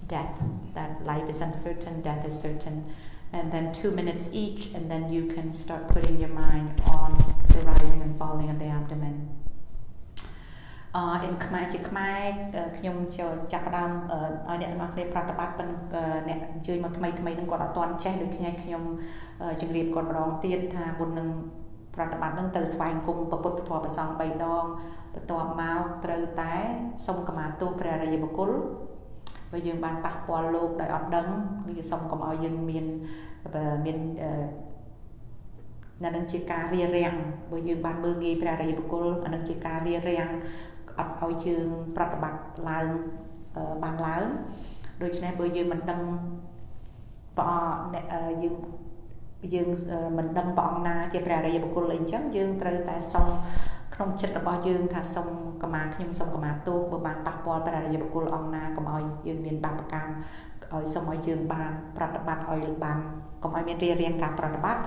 death, that life is uncertain, death is certain. And then 2 minutes each, and then you can start putting your mind on the rising and falling of the abdomen. In Khmer ខ្ញុំចាប់ផ្ដើមឲ្យអ្នកទាំងអស់គ្នាប្រតិបត្តិអ្នកអញ្ជើញមកថ្មីៗនឹងគាត់អត់ទាន់ចេះដូចខ្ញុំជម្រាបគាត់ម្ដងទៀតថាមុននឹងប្រតិបត្តិនឹងត្រូវថ្វាយគុំព្រះពុទ្ធធម៌ព្រះសង្ឃ3ដងបន្ទាប់មកត្រូវតែសុំខមាទោសព្រះអរិយបុគ្គលបើយើងបានប៉ះពាល់លោកដោយអត់ដឹងគឺសុំកុំឲ្យយើងមានអានឹងជាការរារាំងបើយើងបានមើលងាយព្រះអរិយបុគ្គលអានឹងជាការរារាំងអត់ឲ្យយើងប្រតិបត្តិឡើងបានឡើងដូច្នេះបើយើងមិនដឹងយើងមិនដឹងព្រះអង្គណាជាព្រះអរិយបុគ្គលអីចឹងយើងត្រូវតែសុំក្នុងចិត្តរបស់យើងថាសុំកម្មាខ្ញុំសុំកម្មាទោសបើបានប៉ះពាល់ព្រះអរិយបុគ្គលអង្គណាកុំឲ្យយើងមានបាបកម្មឲ្យសុំឲ្យយើងបានប្រតិបត្តិឲ្យបានកុំឲ្យមានរារាំងការប្រតិបត្តិ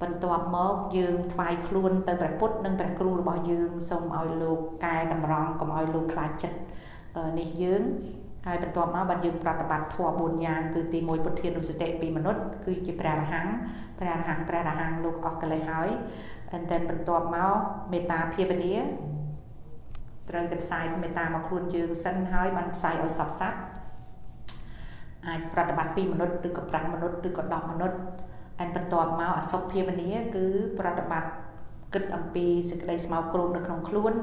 បន្ទាប់មកយើងថ្វាយខ្លួនទៅព្រះពុទ្ធនិងព្រះគ្រូរបស់យើងសូមឲ្យលោកកែតម្រង់កុំឲ្យលោកខ្លាចចិត្តនេះយើងហើយបន្ទាប់មកបានយើងប្រតិបត្តិធម៌4យ៉ាងគឺទី1ពុទ្ធានុសតិពីមនុស្សគឺជាព្រះរហង្គលោកអស់កិលេសហើយ and then បន្ទាប់មកមេត្តាភាវនាត្រូវតែផ្សាយមេត្តាមកខ្លួនយើងសិនហើយបានផ្សាយឲ្យសពសត្វអាចប្រតិបត្តិពីមនុស្សឬក៏5មនុស្សឬក៏10មនុស្ស and បន្ទាប់មកអសុភភាវនាគឺប្រតិបត្តិគិតអំពីសេចក្តីស្មោកគ្រោកនៅក្នុងខ្លួន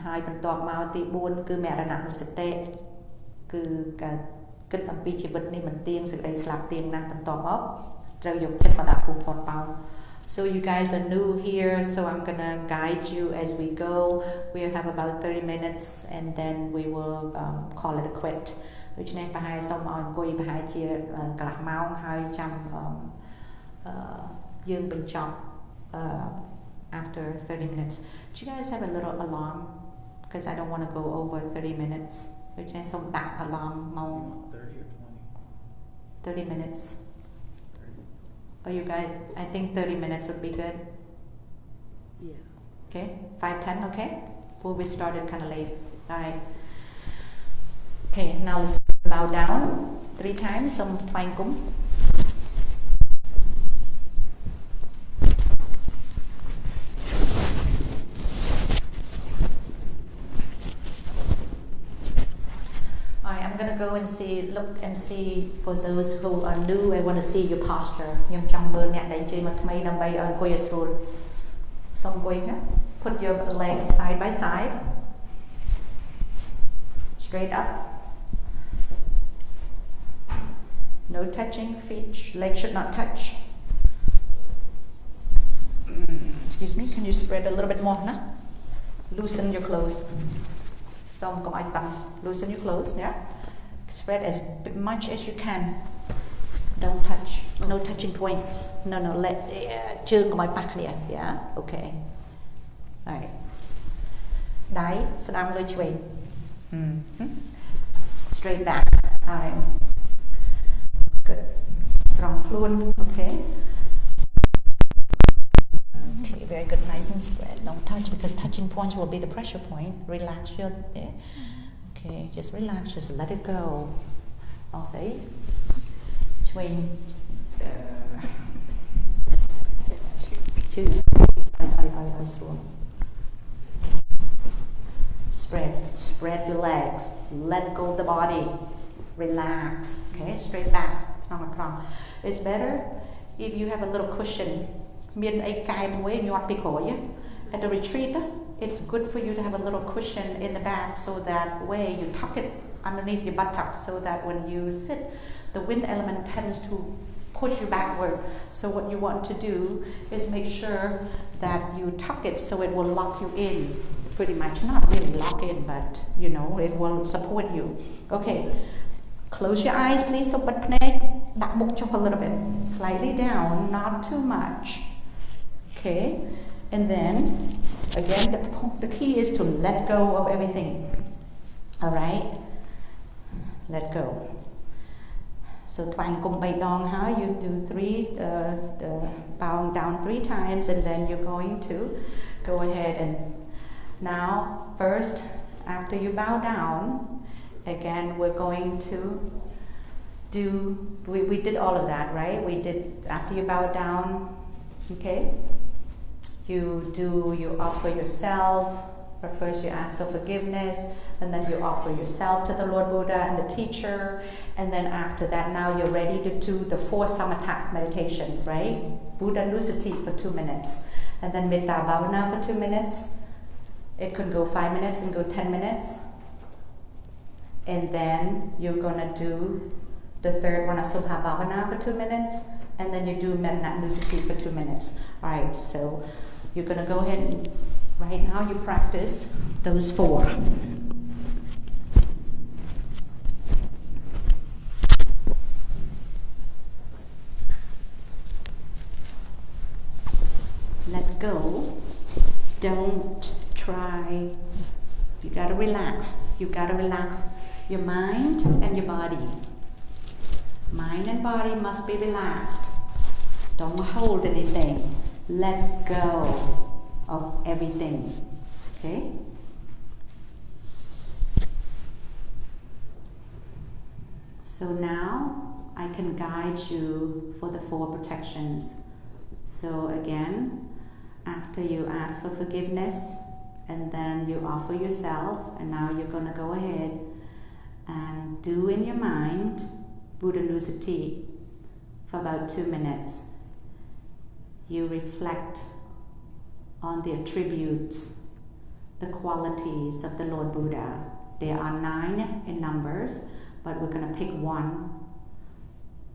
ហើយបន្ទាប់មកទី4គឺមរណនុសតិគឺការគិតអំពីជីវិតនេះមិនទៀងសេចក្តីស្លាប់ទៀងណាស់បន្ទាប់មកត្រូវយកចិត្តមកដាក់ពុំផុតបោ So you guys are new here, so I'm gonna guide you as we go. We'll have about 30 minutes and then we will call it a quit. ដូច្នេះប្រហែលសូមឲ្យអង្គុយប្រហែលជាកន្លះម៉ោងហើយចាំយើងបញ្ចប់ after 30 minutes. Do you guys have a little alarm? Because I don't want to go over 30 minutes. ដូច្នេះសូមដាក់ alarm ម៉ោង 30 or 20? 30 minutes. Oh, you guys, I think 30 minutes would be good. Yeah. Okay, 5:10, okay? Well, we started kind of late. All right. Okay, now let's bow down 3 times. Some twine kum. I'm going to go and look and see for those who are new. I want to see your posture. So I'm going to put your legs side by side, straight up. No touching, legs should not touch. Excuse me, can you spread a little bit more? No? Loosen your clothes. Loosen your clothes, yeah? Spread as much as you can. Don't touch. No touching points. No, let yeah? Okay. Alright. Đáy, straight back. Alright. Good. Strong fluid, okay. Okay, very good, nice and spread. Don't touch because touching points will be the pressure point. Relax your okay, just relax, just let it go. I'll say swing. Spread your legs. Let go of the body. Relax. Okay, straight back. It's better if you have a little cushion. At the retreat, it's good for you to have a little cushion in the back so that way you tuck it underneath your buttocks so that when you sit, the wind element tends to push you backward. So what you want to do is make sure that you tuck it so it will lock you in. Pretty much, not really lock in, but you know, it will support you. Okay, close your eyes please, open đặt bụng cho a little bit, slightly down, not too much. Okay, and then again the key is to let go of everything. All right, let go. So twang kum bay dong, how you do bowing down 3 times, and then you're going to go ahead and now first after you bow down, again we're going to do, we did all of that, right? We did, after you bow down, okay, you offer yourself, or first you ask for forgiveness, and then you offer yourself to the Lord Buddha and the teacher, and then after that now you're ready to do the 4 samatha meditations, right? Buddha Nusati for 2 minutes, and then Metta Bhavana for 2 minutes. It could go 5 minutes and go 10 minutes. And then you're gonna do the third one, Asubha Bhavana for 2 minutes, and then you do Metta Nusati for 2 minutes. Alright, so you're gonna go ahead and right now you practice those 4. Let go. Don't try. You gotta relax. You gotta relax your mind and your body. Mind and body must be relaxed. Don't hold anything. Let go of everything. Okay? So now I can guide you for the 4 protections. So again, after you ask for forgiveness, and then you offer yourself, and now you're going to go ahead and do in your mind Buddha Nusati for about 2 minutes. You reflect on the attributes, the qualities of the Lord Buddha. There are 9 in numbers, but we're going to pick one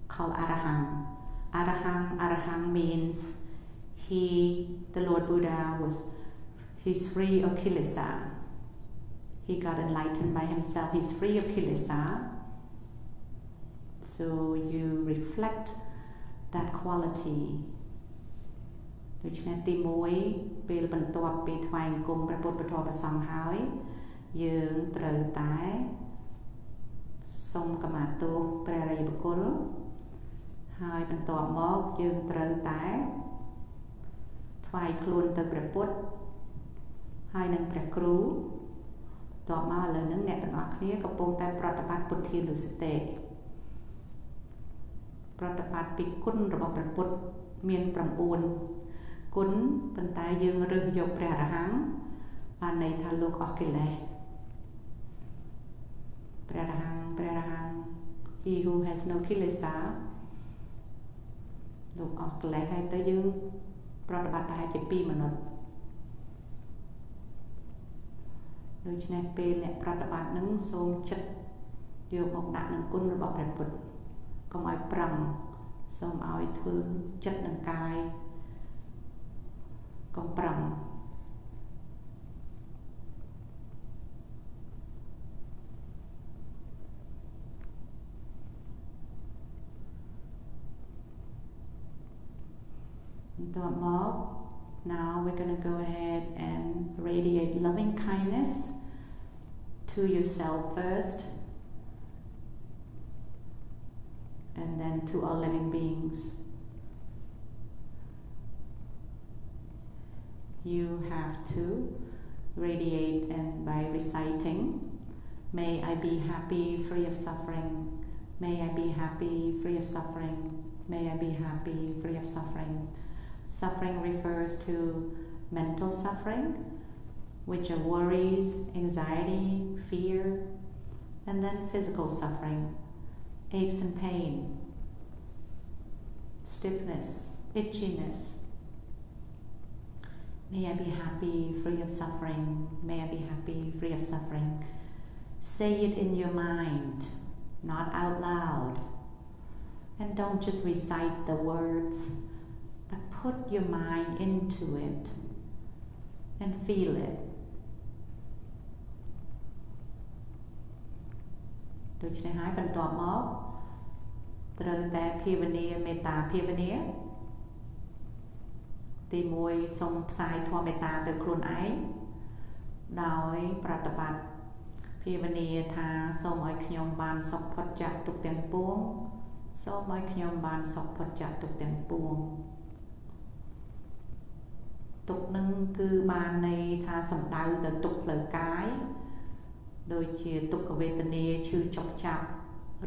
called Arahang. Arahang means the Lord Buddha he's free of kilesa. He got enlightened by himself. He's free of kilesa. So you reflect that quality. ដូច្នេះទី1ពេលបន្ទាប់ពីថ្វាយបង្គំព្រះពុទ្ធពធព្រះសង្ឃហើយយើងត្រូវតែសូមខមាទោសព្រះរាជបុគ្គលហើយបន្ទាប់មកយើងត្រូវតែថ្វាយខ្លួនទៅព្រះពុទ្ធហើយនឹងព្រះគ្រូតបមកឥឡូវហ្នឹងអ្នកទាំងអស់គ្នាកំពុងតែប្រតិបត្តិពុទ្ធានុសតិប្រតិបត្តិពីគុណរបស់ព្រះពុទ្ធមាន9គុណប៉ុន្តែយើងរើសយកព្រះអរហង្គបានន័យថាលោកអស់កិលេសព្រះអរហង្គ He who has no kilesa លោកអស់កិលេសហើយទៅយើងប្រតិបត្តិប្រហែលជា2មនុស្សដូច្នេះពេលអ្នកប្រតិបត្តិនឹងសូមចិត្តយកមកដាក់នឹងគុណរបស់ព្រះពុទ្ធកុំឲ្យប្រឹងសូមឲ្យធ្វើចិត្តនិងកាយកុំប្រឹងបន្ទាប់មក now we're going to go ahead and radiate loving kindness to yourself first and then to all living beings. You have to radiate and by reciting, may I be happy, free of suffering. May I be happy, free of suffering. May I be happy, free of suffering. Suffering refers to mental suffering, which are worries, anxiety, fear, and then physical suffering, aches and pain, stiffness, itchiness. May I be happy, free of suffering. May I be happy, free of suffering. Say it in your mind, not out loud. And don't just recite the words, but put your mind into it and feel it. ដូច្នេះហើយបន្ទាប់មក ត្រូវតែភាវនាមេត្តាភាវនាទី1សូមផ្សាយធម៌មេត្តាទៅខ្លួនឯងដោយប្រតិបត្តិភាវនាថាសូមឲ្យខ្ញុំបានសុខផុតจากទុក្ខទាំងពួងសូមឲ្យខ្ញុំបានសុខផុតจากទុក្ខទាំងពួងទុក្ខនឹងគឺបានន័យថាសំដៅទៅទុក្ខផ្លូវកាយដូចជាទុក្ខវេទនាឈឺចុកចាប់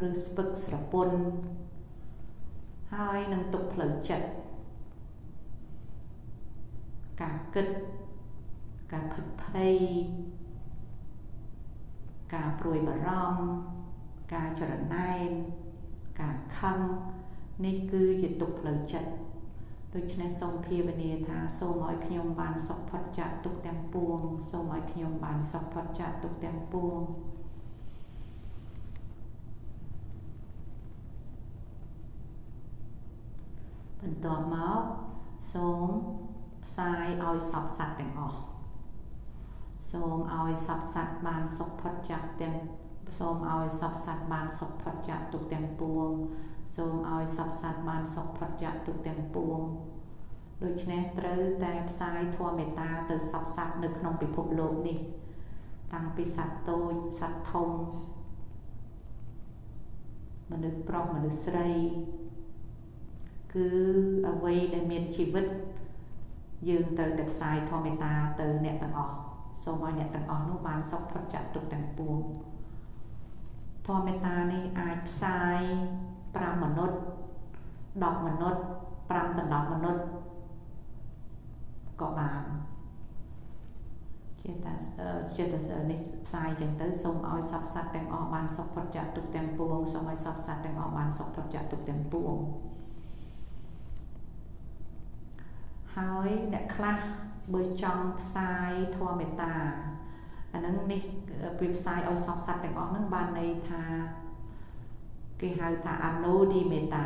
ឬស្ពឹកស្រពន់ហើយនឹងទុក្ខផ្លូវចិត្តការគិតការភិតភ័យការព្រួយបារម្ភការចរណែនការខឹងនេះគឺជាទុក្ខផ្លូវចិត្តដូច្នេះសូមភាវនាថាសូមឲ្យខ្ញុំបានសុខផុតจากទុក្ខទាំងពួងសូមឲ្យខ្ញុំបានសុខផុតจากទុក្ខទាំងពួងបន្ទាប់មកសូមផ្សាយឲ្យសពសត្វទាំងអស់សូមឲ្យសពសត្វបានសុខផុតจากទាំងសូមឲ្យសពសត្វបានសុខផុតจากទុក្ខទាំងពួងសូមឲ្យសពសត្វបានសុខផុតจากទុក្ខទាំងពួងដូច្នេះត្រូវតែផ្សាយធម៌មេត្តាទៅសពសត្វនៅក្នុងពិភពលោកនេះតាំងពីសត្វតូចសត្វធំមនុស្សប្រុសមនុស្សស្រីគឺអ្វីដែលមានជីវិតយើងត្រូវតែផ្សាយធម៌មេត្តាទៅអ្នកទាំងអស់សូមឲ្យអ្នកទាំងអស់នោះបានសុខផុតจากទុក្ខទាំងពួងធម៌មេត្តានេះអាចផ្សាយ5មនុស្ស10មនុស្ស5ដល់10មនុស្សក៏បានចេតសិនេះផ្សាយចឹងទៅសូមឲ្យសពសត្វទាំងអស់បានសុខផុតจากទុក្ខទាំងពួងសូមឲ្យសពសត្វទាំងអស់បានសុខផុតจากទុក្ខទាំងពួងហើយអ្នកខ្លះបើចង់ផ្សាយធម៌មេត្តាអាហ្នឹងនេះវាផ្សាយឲ្យសពសត្វទាំងអស់ហ្នឹងបានន័យថាគេហៅថាអនុឌីមេត្តា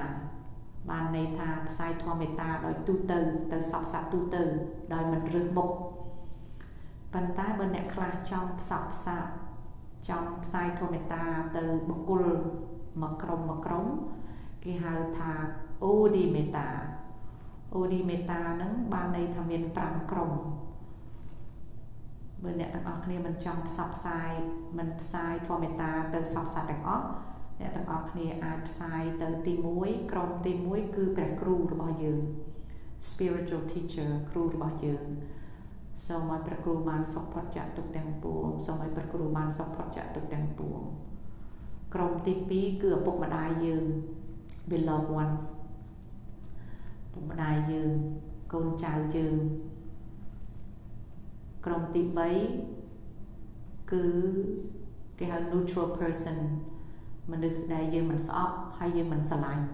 បានន័យថាផ្សាយធម៌មេត្តាដោយទូទៅសពសត្វទូទៅដោយមិនរើសមុខប៉ុន្តែបើអ្នកខ្លះចង់ផ្សព្វផ្សាយចង់ផ្សាយធម៌មេត្តាទៅបុគ្គលមួយក្រុមគេហៅថាអូឌីមេត្តាអូឌីមេត្តាហ្នឹងបានន័យថាមាន5ក្រុមបើអ្នកទាំងអស់គ្នាមិនចង់ផ្សព្វផ្សាយមិនផ្សាយធម៌មេត្តាទៅសពសត្វទាំងអស់អ្នកទាំងអស់គ្នាអាចផ្សាយទៅទី1ក្រុមទី1គឺព្រះគ្រូរបស់យើង spiritual teacher គ្រូរបស់យើងសូមឲ្យព្រះគ្រូបានសុខផុតจากទុក្ខទាំងពួងសូមឲ្យព្រះគ្រូបានសុខផុតจากទុក្ខទាំងពួងក្រុមទី2គឺឪពុកម្ដាយយើង beloved ones ឪពុកម្ដាយយើងកូនចៅយើងក្រុមទី3គឺគេហៅ neutral person មនុស្សដែលយើងមិនស្អប់ហើយយើងមិនស្រឡាញ់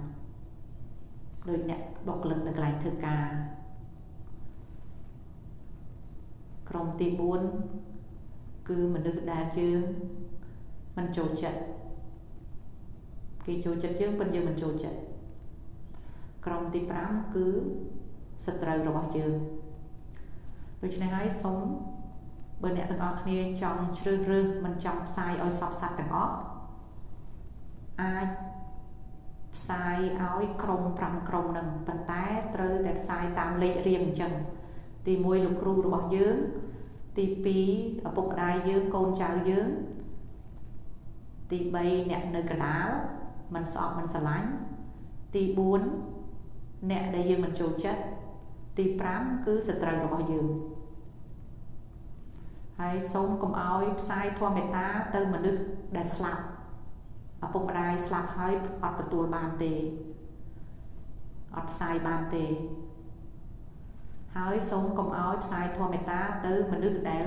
ដូចអ្នកបុគ្គលិកនៅកន្លែងធ្វើការក្រុមទី4គឺមនុស្សដែលយើងមិនចូលចិត្តគេចូលចិត្តយើងប៉ុន្តែយើងមិនចូលចិត្តក្រុមទី5គឺសត្រូវរបស់យើងដូច្នេះហើយសូមបើអ្នកទាំងអស់គ្នាចង់ជ្រើសរើសមិនចង់ផ្សាយឲ្យសពសត្វទាំងអស់អាចផ្សាយឲ្យក្រុម5ក្រុមនឹងប៉ុន្តែត្រូវតែផ្សាយតាមលេខរៀងអញ្ចឹងទី1លោកគ្រូរបស់យើងទី2ឪពុកម្ដាយយើងកូនចៅយើងទី3អ្នកនៅកណ្ដាលមិនស្អប់មិនស្រឡាញ់ទី4អ្នកដែលយើងមិនចូលចិត្តទី5គឺសត្រូវរបស់យើងហើយសូមកុំឲ្យផ្សាយធម៌មេត្តាទៅមនុស្សដែលស្លាប់ឪពុកម្ដាយស្លាប់ហើយអត់ទទួលបានទេអត់ផ្សាយបានទេហើយសូមកុំឲ្យផ្សាយធម៌មេត្តាទៅមនុស្សដែល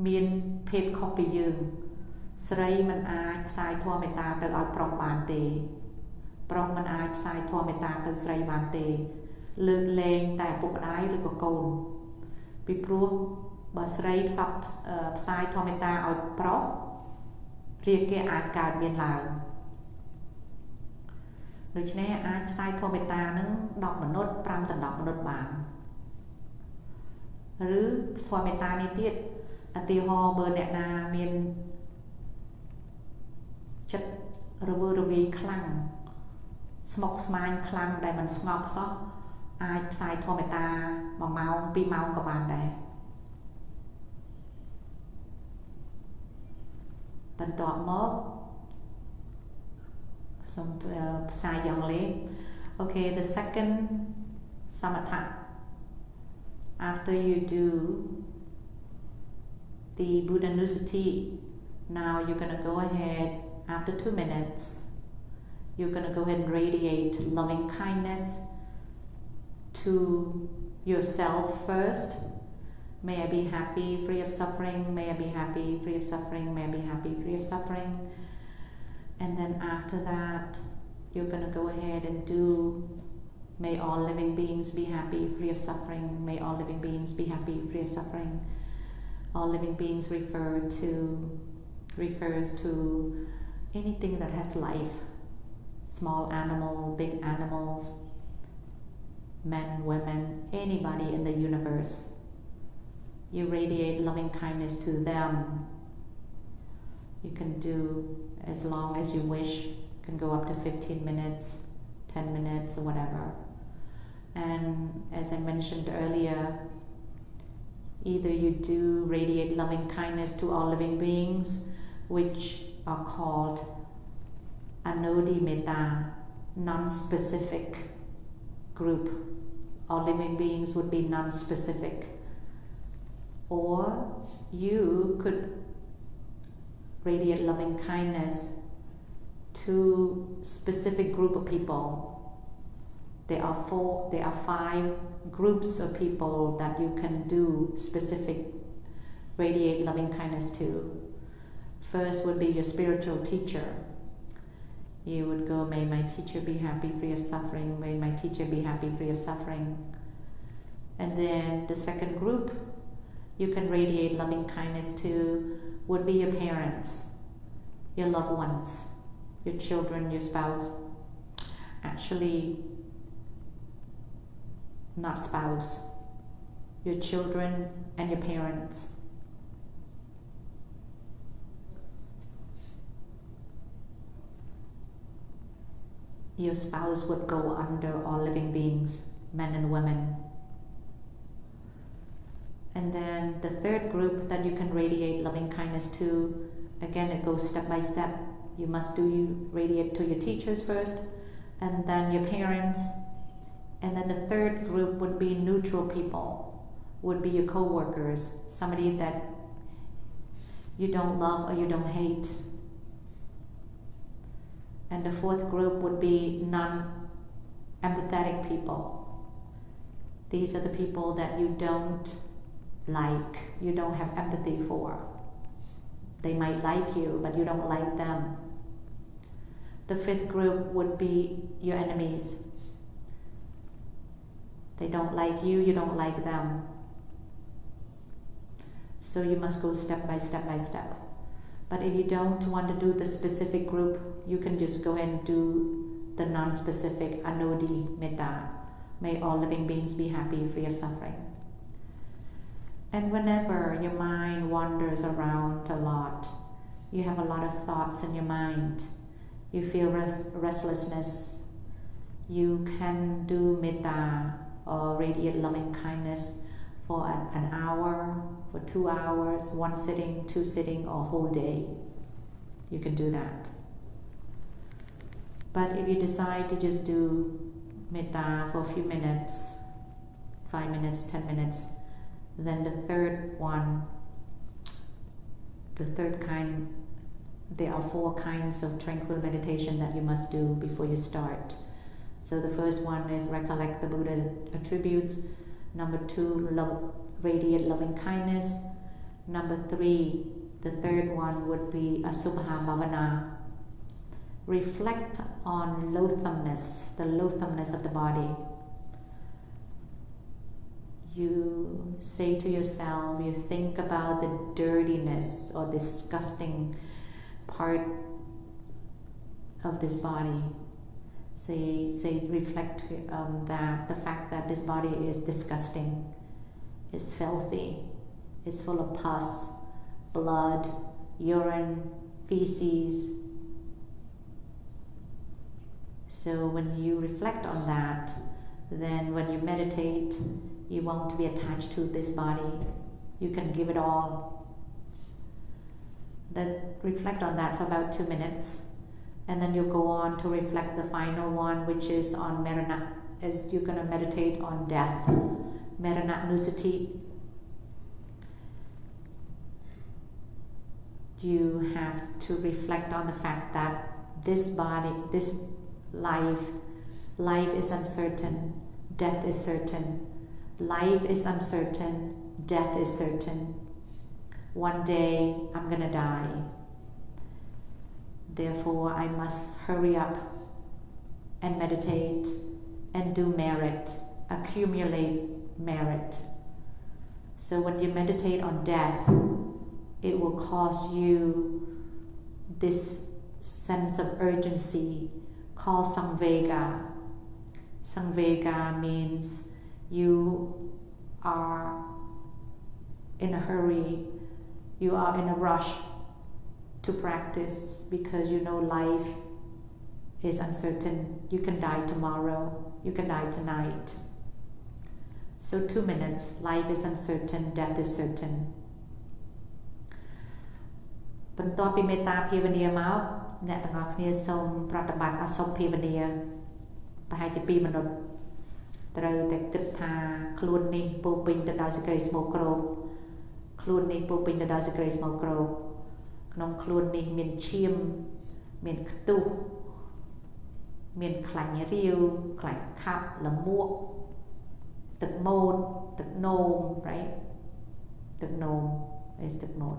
មានភេទខុសពីយើងស្រីមិនអាចផ្សាយធម៌មេត្តាទៅឲ្យប្រុសបានទេប្រុសមិនអាចផ្សាយធម៌មេត្តាទៅស្រីបានទេលើកលែងតែឪពុកម្ដាយឬក៏កូនពីព្រោះបើស្រីផ្សាយធម៌មេត្តាឲ្យប្រុសរាគៈអាចកើតមានឡើងដូច្នេះអាចផ្សាយធម៌មេត្តានឹង10មនុស្ស5ដល់10មនុស្សបានឬធម៌មេត្តានេះទៀតឧទាហរណ៍បើអ្នកណាមានចិត្តរវើរវាយខ្លាំង ស្មុកស្មាញខ្លាំងដែលមិនស្ងប់សោះអាចផ្សាយធម៌មេត្តា1ម៉ោង2ម៉ោងក៏បានដែរបន្ទាប់មកសូមផ្សាយយ៉ាងលេ Okay, the second samatha after you do the Buddha Nusati, now you're going to go ahead after 2 minutes you're going to go ahead and radiate loving kindness to yourself first. May I be happy, free of suffering. May I be happy, free of suffering. May I be happy, free of suffering. And then after that, you're going to go ahead and do, may all living beings be happy, free of suffering. May all living beings be happy, free of suffering. All living beings refers to anything that has life. Small animal, big animals, men, women, anybody in the universe. You radiate loving kindness to them. You can do as long as you wish. You can go up to 15 minutes, 10 minutes, or whatever. And as I mentioned earlier, either you do radiate loving kindness to all living beings, which are called Anodi Metta, non-specific group. All living beings would be non-specific. Or you could radiate loving kindness to specific group of people. There are 5 groups of people that you can do specific radiate loving kindness to. First would be your spiritual teacher. You would go, may my teacher be happy, free of suffering. May my teacher be happy, free of suffering. And then the second group you can radiate loving kindness to would be your parents, your loved ones, your children, your spouse. Actually, not spouse, your children and your parents. Your spouse would go under all living beings, men and women. And then the third group that you can radiate loving kindness to, again it goes step by step. You must radiate to your teachers first, and then your parents. And then the third group would be neutral people, would be your co-workers, somebody that you don't love or you don't hate. And the fourth group would be non-empathetic people. These are the people that you don't like, you don't have empathy for. They might like you, but you don't like them. The fifth group would be your enemies. They don't like you, you don't like them. So you must go step by step by step. But if you don't want to do the specific group, you can just go and do the non-specific Anodi Metta. May all living beings be happy, free of suffering. And whenever your mind wanders around a lot, you have a lot of thoughts in your mind, you feel restlessness, you can do Metta or radiate loving kindness for an hour, for 2 hours, 1 sitting, 2 sitting, or whole day. You can do that. But if you decide to just do Metta for a few minutes, 5 minutes, 10 minutes, then the third kind, there are 4 kinds of tranquil meditation that you must do before you start. So the first one is recollect the Buddha attributes. Number 2, radiate loving kindness. Number 3, the third one would be Asubha Bhavana. Reflect on loathsomeness, the loathsomeness of the body. You say to yourself, you think about the dirtiness or disgusting part of this body. Say, reflect that the fact that this body is disgusting, is filthy, is full of pus, blood, urine, feces, So when you reflect on that, then when you meditate, you won't be attached to this body. You can give it all. Then reflect on that for about 2 minutes. And then you'll go on to reflect the final one, which is on Marana, as you're going to meditate on death. Marananusati. You have to reflect on the fact that this body, this life is uncertain, death is certain. Life is uncertain, death is certain. One day I'm gonna die. Therefore, I must hurry up and meditate and do merit, accumulate merit. So when you meditate on death, it will cause you this sense of urgency called Samvega. Samvega means you are in a hurry, you are in a rush to practice because you know life is uncertain. You can die tomorrow, you can die tonight. So 2 minutes, life is uncertain, death is certain. បន្ទាប់ពីមេត្តាភាវនាមកអ្នកទាំងអស់គ្នាសូមប្រតិបត្តិអសុភភាវនាប្រហែលជា2មិនិតត្រូវតែគិតថាខ្លួននេះពោពេញទៅដោយសេចក្តីស្មោកគ្រោកខ្លួននេះពោពេញទៅដោយសេចក្តីស្មោកគ្រោកក្នុងខ្លួននេះមានឈាមមានខ្ទុះមានខ្លាញ់រាវខ្លាញ់ខាប់លមួកទឹកម៉ូតទឹកនោម right ទឹកនោម is ទឹកម៉ូត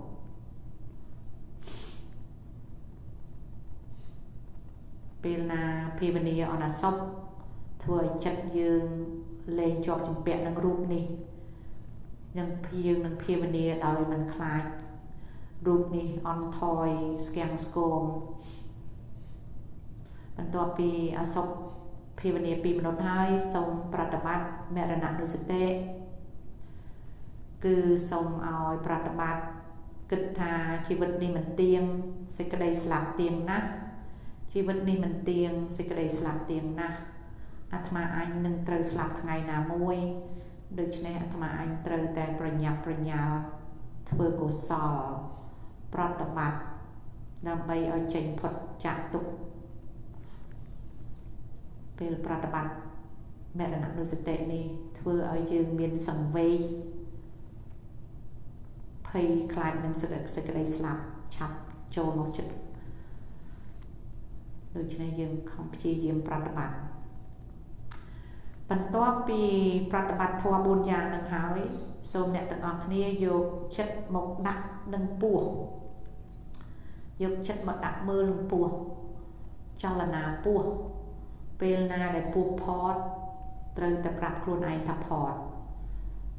ពេលណាភាវនាអនអសពធ្វើឲ្យចិត្តយើងលែងជាប់ជំពាក់នឹងរូបនេះយើងនឹងភាវនាដោយមិនខ្លាចរូបនេះអន់ថយស្គាំងស្គមបន្ទាប់ពីអសពភាវនា2មិនិតហើយសូមប្រតិបត្តិមរណនុសតិគឺសូមឲ្យប្រតិបត្តិគិតថាជីវិតនេះមិនទៀងសេចក្តីស្លាប់ទៀងណាស់ជីវិតនេះមិនទៀងសេចក្តីស្លាប់ទៀងណាស់អាត្មាអញនឹងត្រូវស្លាប់ថ្ងៃណាមួយដូច្នេះអាត្មាអញត្រូវតែប្រញាប់ប្រញាល់ធ្វើកុសលប្រតិបត្តិដើម្បីឲ្យចេញផុតចាកទុក្ខពេលប្រតិបត្តិមរណនុសតិនេះធ្វើឲ្យយើងមានសង្វេគភ័យខ្លាចនឹងសេចក្តីស្លាប់ឆាប់ចូលមកចិត្តដូច្នេះយើងខំព្យាយាមប្រតិបត្តិបន្ទាប់ពីប្រតិបត្តិធម៌4យ៉ាងនឹងហើយសូមអ្នកទាំងអស់គ្នាយកចិត្តមកដាក់នឹងពោះយកចិត្តមកដាក់មើលនឹងពោះចលនាពោះពេលណាដែលពោះផតត្រូវតែប្រាប់ខ្លួនឯងថាផត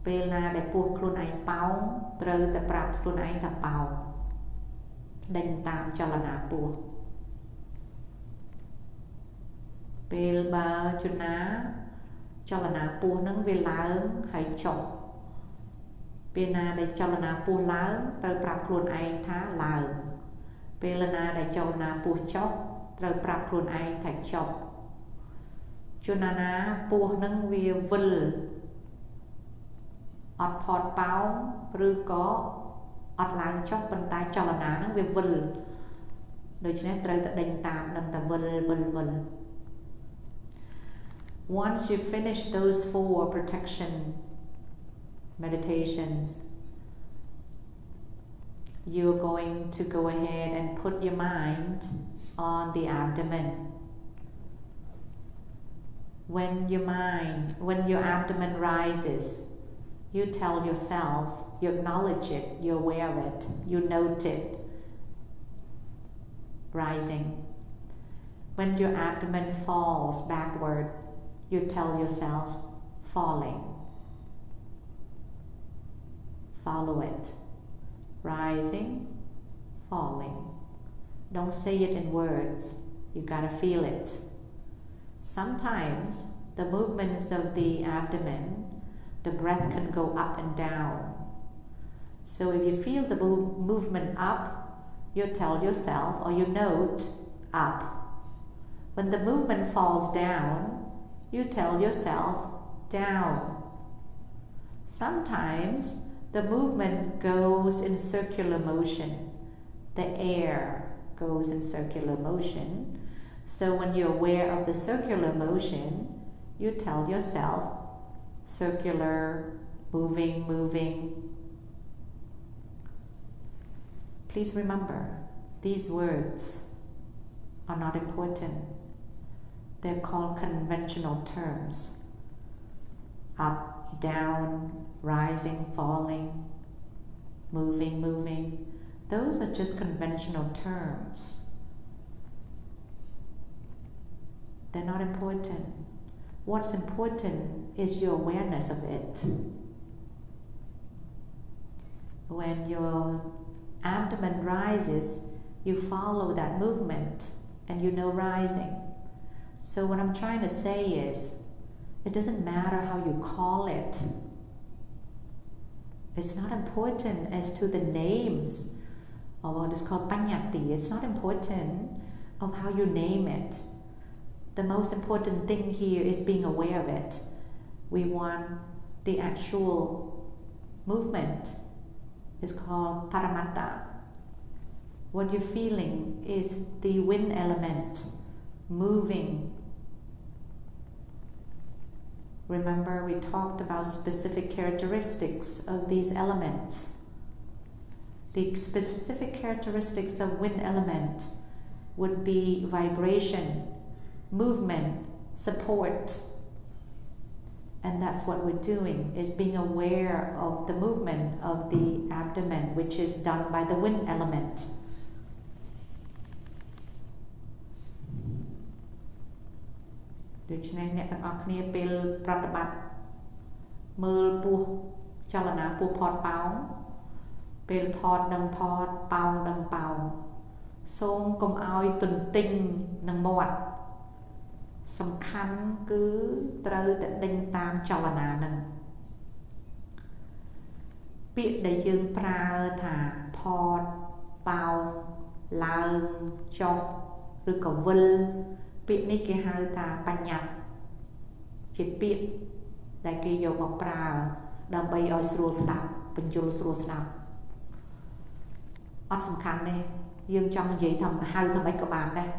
ពេលណាដែលពោះខ្លួនឯងប៉ោងត្រូវតែប្រាប់ខ្លួនឯងថាប៉ោងដេញតាមចលនាពោះពេលបើជួនណាចលនាពោះនឹងវាឡើងហើយចុះពេលណាដែលចលនាពោះឡើងត្រូវប្រាប់ខ្លួនឯងថាឡើងពេលណាដែលចលនាពោះចុះត្រូវប្រាប់ខ្លួនឯងថាចុះជួនណាពោះនឹងវាវិលអត់ផតប៉ោងឬក៏អត់ឡើងចុះប៉ុន្តែចលនានឹងវាវិលដូច្នេះត្រូវតែដេញតាមនឹងតែវិលOnce you finish those 4 protection meditations, you're going to go ahead and put your mind on the abdomen. When your abdomen rises, you tell yourself, you acknowledge it, you're aware of it, you note it rising. When your abdomen falls backward, you tell yourself, falling. Follow it. Rising, falling. Don't say it in words. You gotta feel it. Sometimes the movements of the abdomen, the breath can go up and down. So if you feel the movement up, you tell yourself or you note up. When the movement falls down, you tell yourself, down. Sometimes the movement goes in circular motion. The air goes in circular motion. So when you're aware of the circular motion, you tell yourself, circular, moving, moving. Please remember, these words are not important. They're called conventional terms. Up, down, rising, falling, moving, moving. Those are just conventional terms. They're not important. What's important is your awareness of it. When your abdomen rises, you follow that movement and you know rising. So what I'm trying to say is, it doesn't matter how you call it. It's not important as to the names of what is called panyati. It's not important of how you name it. The most important thing here is being aware of it. We want the actual movement. It's called paramatta. What you're feeling is the wind element moving. Remember, we talked about specific characteristics of these elements. The specific characteristics of wind element would be vibration, movement, support. And that's what we're doing, is being aware of the movement of the abdomen, which is done by the wind element. Doច្នេះអ្នកទាំងអស់គ្នាពេលប្រតិបត្តិមើលពោះចលនាពោះផតប៉ោងពេលផតដឹងផតប៉ោងដឹងប៉ោងសូមកុំឲ្យទន្ទិញនឹងមាត់សំខាន់គឺត្រូវតែដេញតាមចលនានឹងពាក្យដែលយើងប្រើថាផតប៉ោងឡើងចុះឬក៏វិលពាក្យនេះគេហៅថាបញ្ញត្តិជាពាក្យដែលគេយកមកប្រើដើម្បីឲ្យស្រួលស្ដាប់បញ្យល់ស្រួលស្ដាប់អត់សំខាន់ទេយើងចង់និយាយថាហៅទៅមិនក៏បានដែរ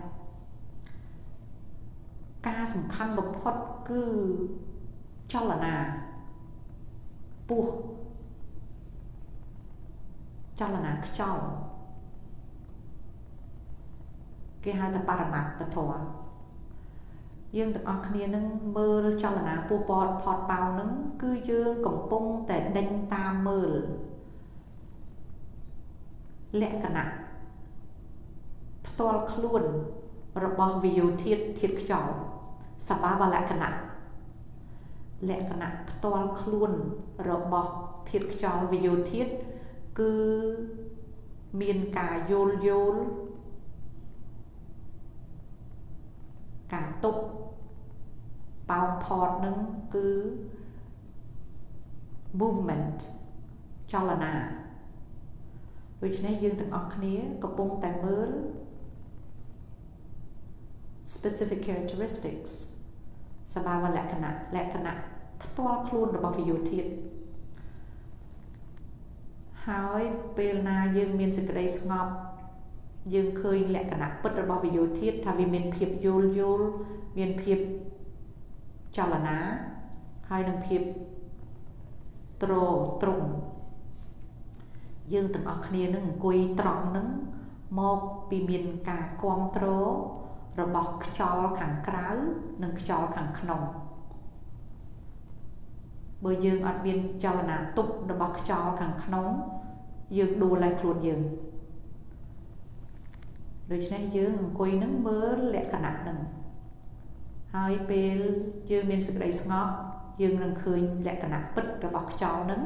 ការសំខាន់បំផុតគឺចលនាពោះចលនាខ្យល់គេហៅថាបរមត្តធម៌យើងទាំងអស់គ្នានឹងមើលចលនាពោះផតប៉ោងនឹងគឺយើងកំពុងតែដេញតាមមើលលក្ខណៈផ្ទាល់ខ្លួនរបស់វិយោធាតុធាតុខ្យល់សបាវលក្ខណៈលក្ខណៈផ្ទាល់ខ្លួនរបស់ធាតុខ្យល់វិយោធាតុគឺមានការយល់ការទប់ប៉ោងផតនឹងគឺ movement ចលនាដូច្នេះយើងទាំងអស់គ្នាកំពុងតែមើល specific characteristics សបាវលក្ខណៈផ្ទាល់ខ្លួនរបស់វិយោធាតុហើយពេលណាយើងមានសេចក្តីស្ងប់យើងឃើញលក្ខណៈពិតរបស់វិយោធាតុថាវាមានភាពយល់មានភាពចលនាហើយនឹងភាពត្រង់យើងទាំងអស់គ្នានឹងអង្គុយត្រង់នឹងមកពីមានការគ្រប់គ្រងរបស់ខ្យល់ខាងក្រៅនិងខ្យល់ខាងក្នុងបើយើងអត់មានចលនាទប់របស់ខ្យល់ខាងក្នុងយើងដួលឲ្យខ្លួនយើងដូច្នេះយើងអង្គុយនឹងមើលលក្ខណៈនឹងហើយពេលយើងមានសេចក្តីស្ងប់យើងនឹងឃើញលក្ខណៈពិតរបស់ខ្យល់នឹង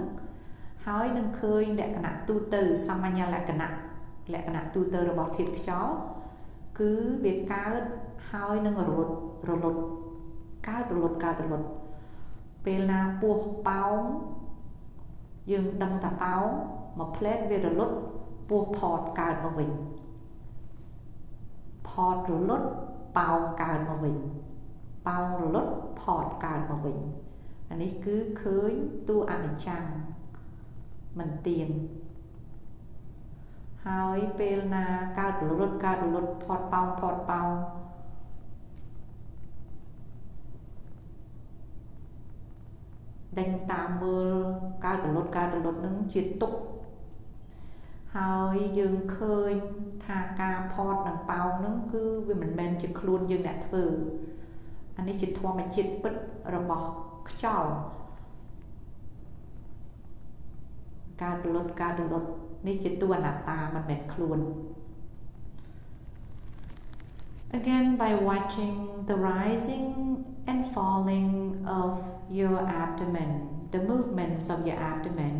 ហើយនឹងឃើញលក្ខណៈទូទៅសាមញ្ញលក្ខណៈទូទៅរបស់ធាតុខ្យល់គឺវាកើតហើយនឹងរលត់កើតរលត់ពេលណាពោះប៉ោងយើងដឹងថាប៉ោងមកផ្លែតវារលត់ពោះផតកើតមកវិញផតរលត់ ប៉ោងកើតមកវិញប៉ោងរលត់ផតកើតមកវិញអានេះគឺឃើញតួអនិច្ចំមិនទៀងហើយពេលណាកើតរលត់ផតប៉ោងដេញតាមមើលកើតរលត់នឹងជាទុក្ខហើយយើងឃើញថាការផតនិងប៉ោងនឹងគឺវាមិនមែនជាខ្លួនយើងអ្នកធ្វើអានេះជាធម្មជាតិពិតរបស់ខ្យល់កើតរលត់នេះជាតួអនត្តាមិនមែនខ្លួន Again, by watching the rising and falling of your abdomen, the movements of your abdomen,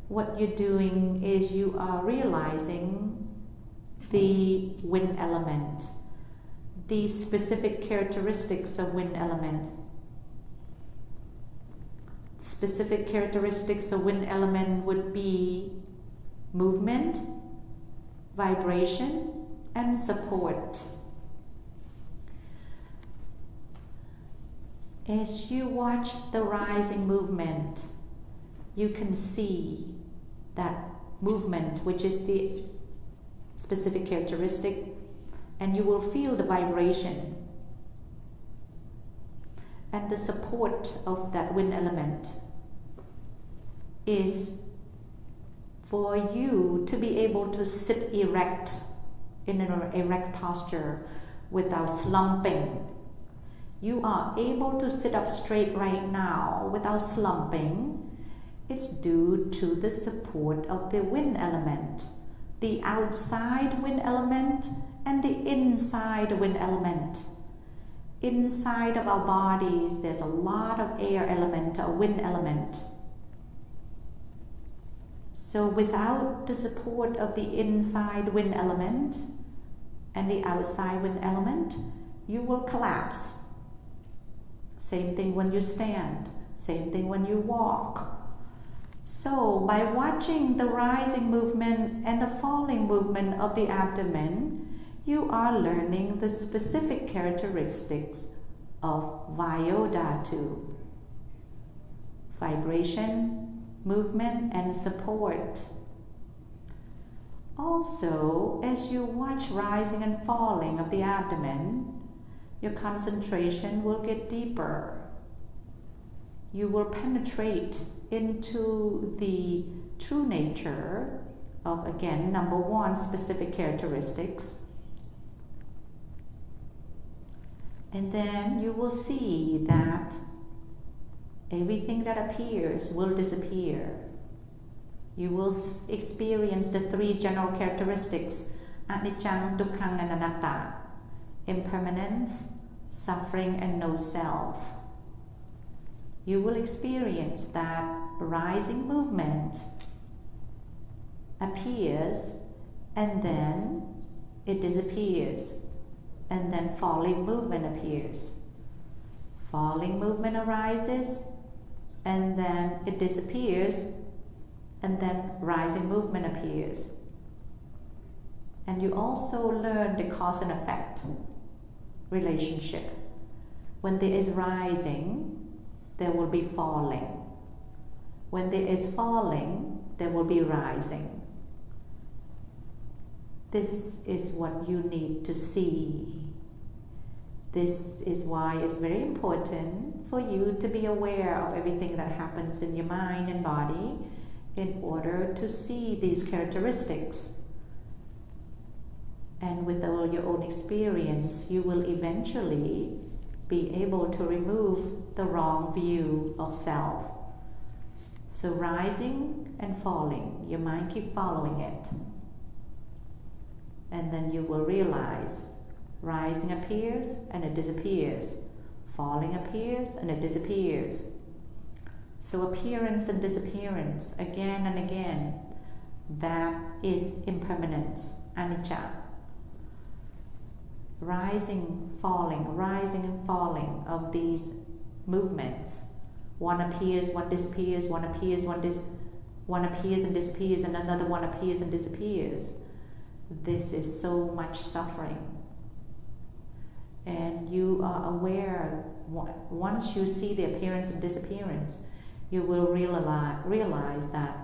what you're doing is you are realizing the wind element, the specific characteristics of wind element. Specific characteristics of wind element would be movement, vibration, and support. As you watch the rising movement, you can see that movement, which is the specific characteristic, and you will feel the vibration and the support of that wind element is for you to be able to sit erect in an erect posture without slumping. You are able to sit up straight right now without slumping. It's due to the support of the wind element, the outside wind element and the inside wind element. Inside of our bodies, there's a lot of air element or wind element. So without the support of the inside wind element and the outside wind element, you will collapse. Same thing when you stand, same thing when you walk. So by watching the rising movement and the falling movement of the abdomen, you are learning the specific characteristics of Vayodhatu, vibration, movement, and support. Also, as you watch rising and falling of the abdomen, your concentration will get deeper. You will penetrate into the true nature of, again, number one, specific characteristics. And then you will see that everything that appears will disappear. You will experience the three general characteristics, anicca, dukkha, and anatta, impermanence, suffering, and no self. You will experience that rising movement appears and then it disappears. And then falling movement appears. Falling movement arises, and then it disappears, and then rising movement appears. And you also learn the cause and effect relationship. When there is rising, there will be falling. When there is falling, there will be rising. This is what you need to see. This is why it's very important for you to be aware of everything that happens in your mind and body in order to see these characteristics. And with all your own experience, you will eventually be able to remove the wrong view of self. So rising and falling, your mind keep following it. And then you will realize rising appears and it disappears. Falling appears and it disappears. So appearance and disappearance, again and again, that is impermanence, anicca. Rising and falling of these movements. One appears, one disappears, one appears and disappears, and another one appears and disappears. This is so much suffering. and you are aware, once you see the appearance and disappearance, you will realize that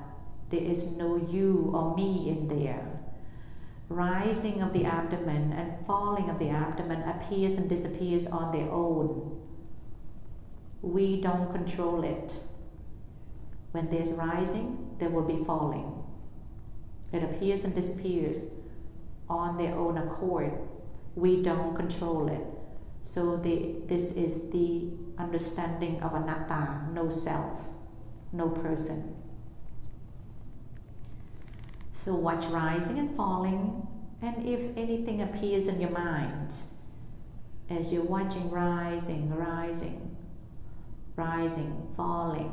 there is no you or me in there. Rising of the abdomen and falling of the abdomen appears and disappears on their own. We don't control it. When there's rising, there will be falling. It appears and disappears on their own accord. We don't control it. So this is the understanding of anatta, no self, no person. So watch rising and falling, and if anything appears in your mind, as you're watching rising, falling,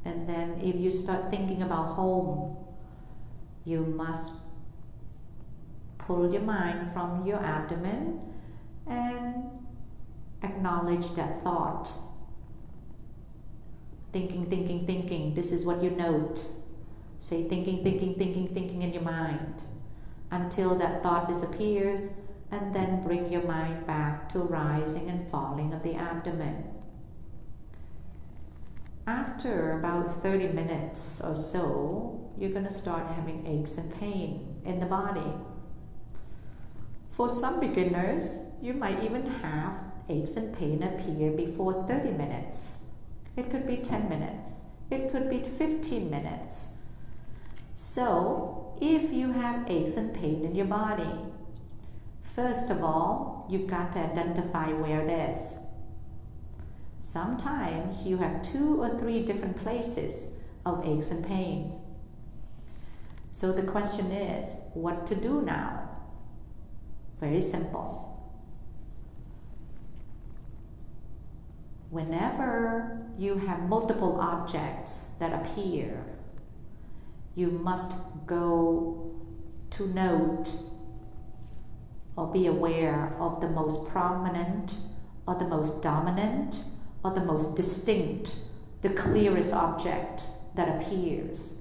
and then if you start thinking about home, you must pull your mind from your abdomen and acknowledge that thought. Thinking, this is what you note. Say thinking in your mind until that thought disappears, and then bring your mind back to rising and falling of the abdomen. After about 30 minutes or so, you're going to start having aches and pain in the body. For some beginners, you might even have aches and pain appear before 30 minutes. It could be 10 minutes. It could be 15 minutes. So, if you have aches and pain in your body, first of all, you've got to identify where it is. Sometimes you have 2 or 3 different places of aches and pains. So the question is, what to do now? Very simple. Whenever you have multiple objects that appear, you must go to note or be aware of the most prominent or the most dominant or the most distinct, the clearest object that appears.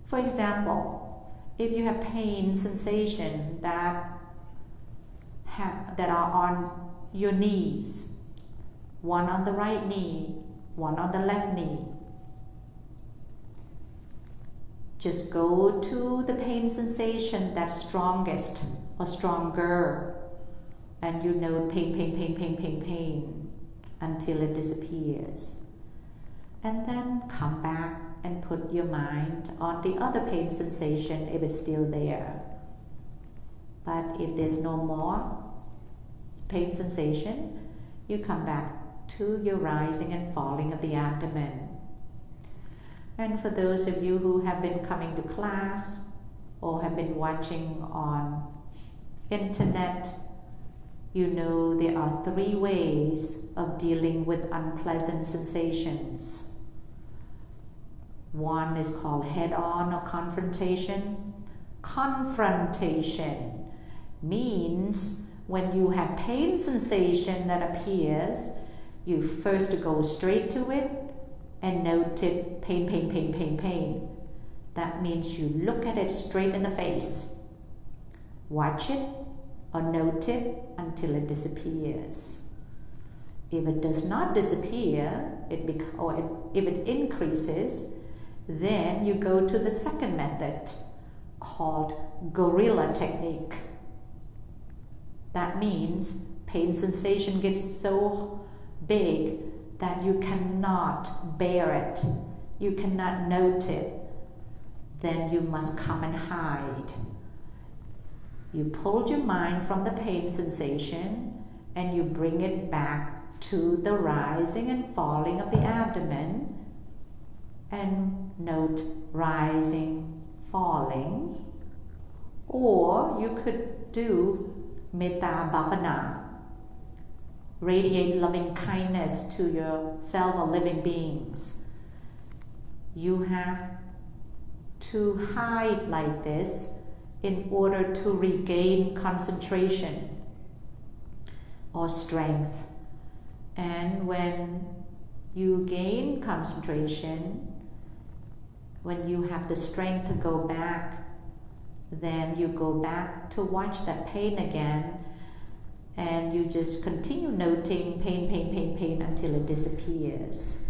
For example, if you have pain sensation that are on your knees, one on the right knee, one on the left knee, just go to the pain sensation that's strongest or stronger, and you note pain until it disappears. And then come back and put your mind on the other pain sensation if it's still there. But if there's no more pain sensation, you come back to your rising and falling of the abdomen. And for those of you who have been coming to class or have been watching on internet, you know there are 3 ways of dealing with unpleasant sensations. One is called head-on or confrontation. Confrontation means when you have pain sensation that appears, you first go straight to it and note it, pain. That means you look at it straight in the face. Watch it or note it until it disappears. If it does not disappear, if it increases, then you go to the second method called gorilla technique. That means pain sensation gets so big that you cannot bear it, you cannot note it, then you must come and hide. You pulled your mind from the pain sensation and you bring it back to the rising and falling of the abdomen and note rising, falling. Or you could do metta bhavana, radiate loving kindness to yourself or living beings. You have to hide like this in order to regain concentration or strength. And when you gain concentration, when you have the strength to go back, then you go back to watch that pain again, and you just continue noting pain, pain, pain, pain until it disappears.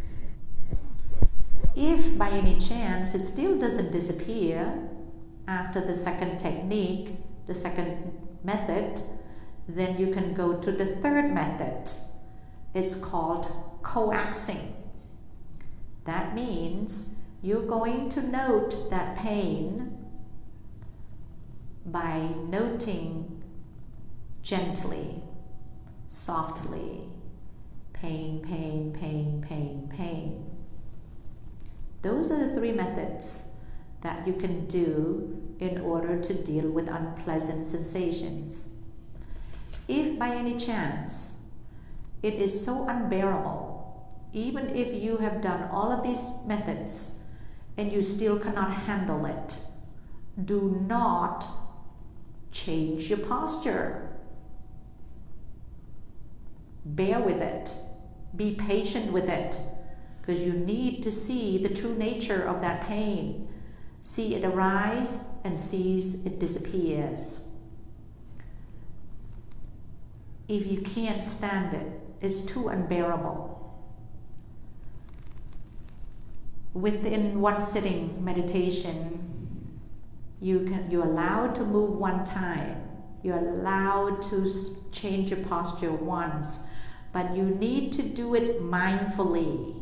If by any chance it still doesn't disappear after the second technique, the second method, then you can go to the third method. It's called coaxing. That means you're going to note that pain by noting gently, softly, pain, pain, pain, pain, pain. Those are the three methods that you can do in order to deal with unpleasant sensations. If by any chance it is so unbearable, even if you have done all of these methods and you still cannot handle it, do not change your posture. Bear with it. Be patient with it, because you need to see the true nature of that pain. See it arise and see it disappears. If you can't stand it, it's too unbearable. Within one sitting meditation, you're allowed to move one time. You're allowed to change your posture once, but you need to do it mindfully.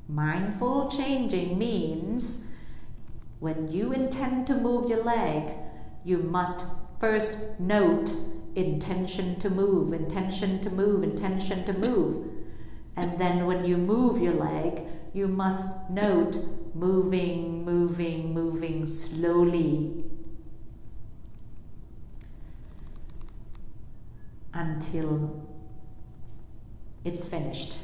Mindful changing means when you intend to move your leg, you must first note intention to move, intention to move, intention to move. And then when you move your leg, you must note moving, moving, moving slowly until it's finished.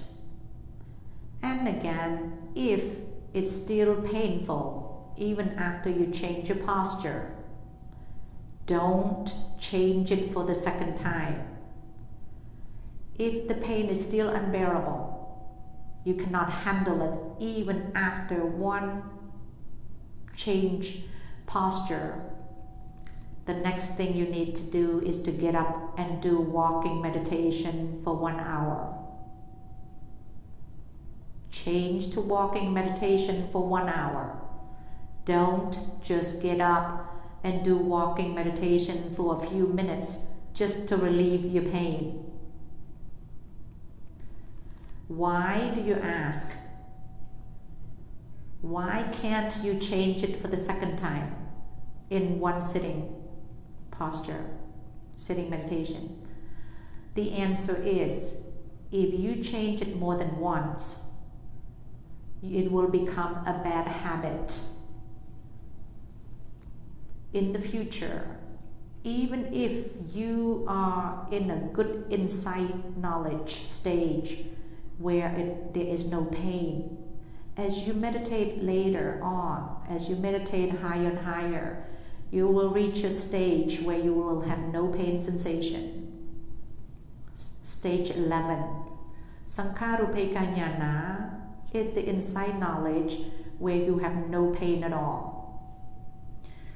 And again, if it's still painful, even after you change your posture, don't change it for the second time. If the pain is still unbearable, you cannot handle it even after one change posture, the next thing you need to do is to get up and do walking meditation for 1 hour. Change to walking meditation for 1 hour. Don't just get up and do walking meditation for a few minutes just to relieve your pain. Why do you ask? Why can't you change it for the second time in one sitting posture, sitting meditation? The answer is, if you change it more than once, it will become a bad habit. In the future, even if you are in a good insight knowledge stage where there is no pain, as you meditate later on, as you meditate higher and higher, you will reach a stage where you will have no pain sensation. Stage 11. Sankharupeka Jnana is the insight knowledge where you have no pain at all.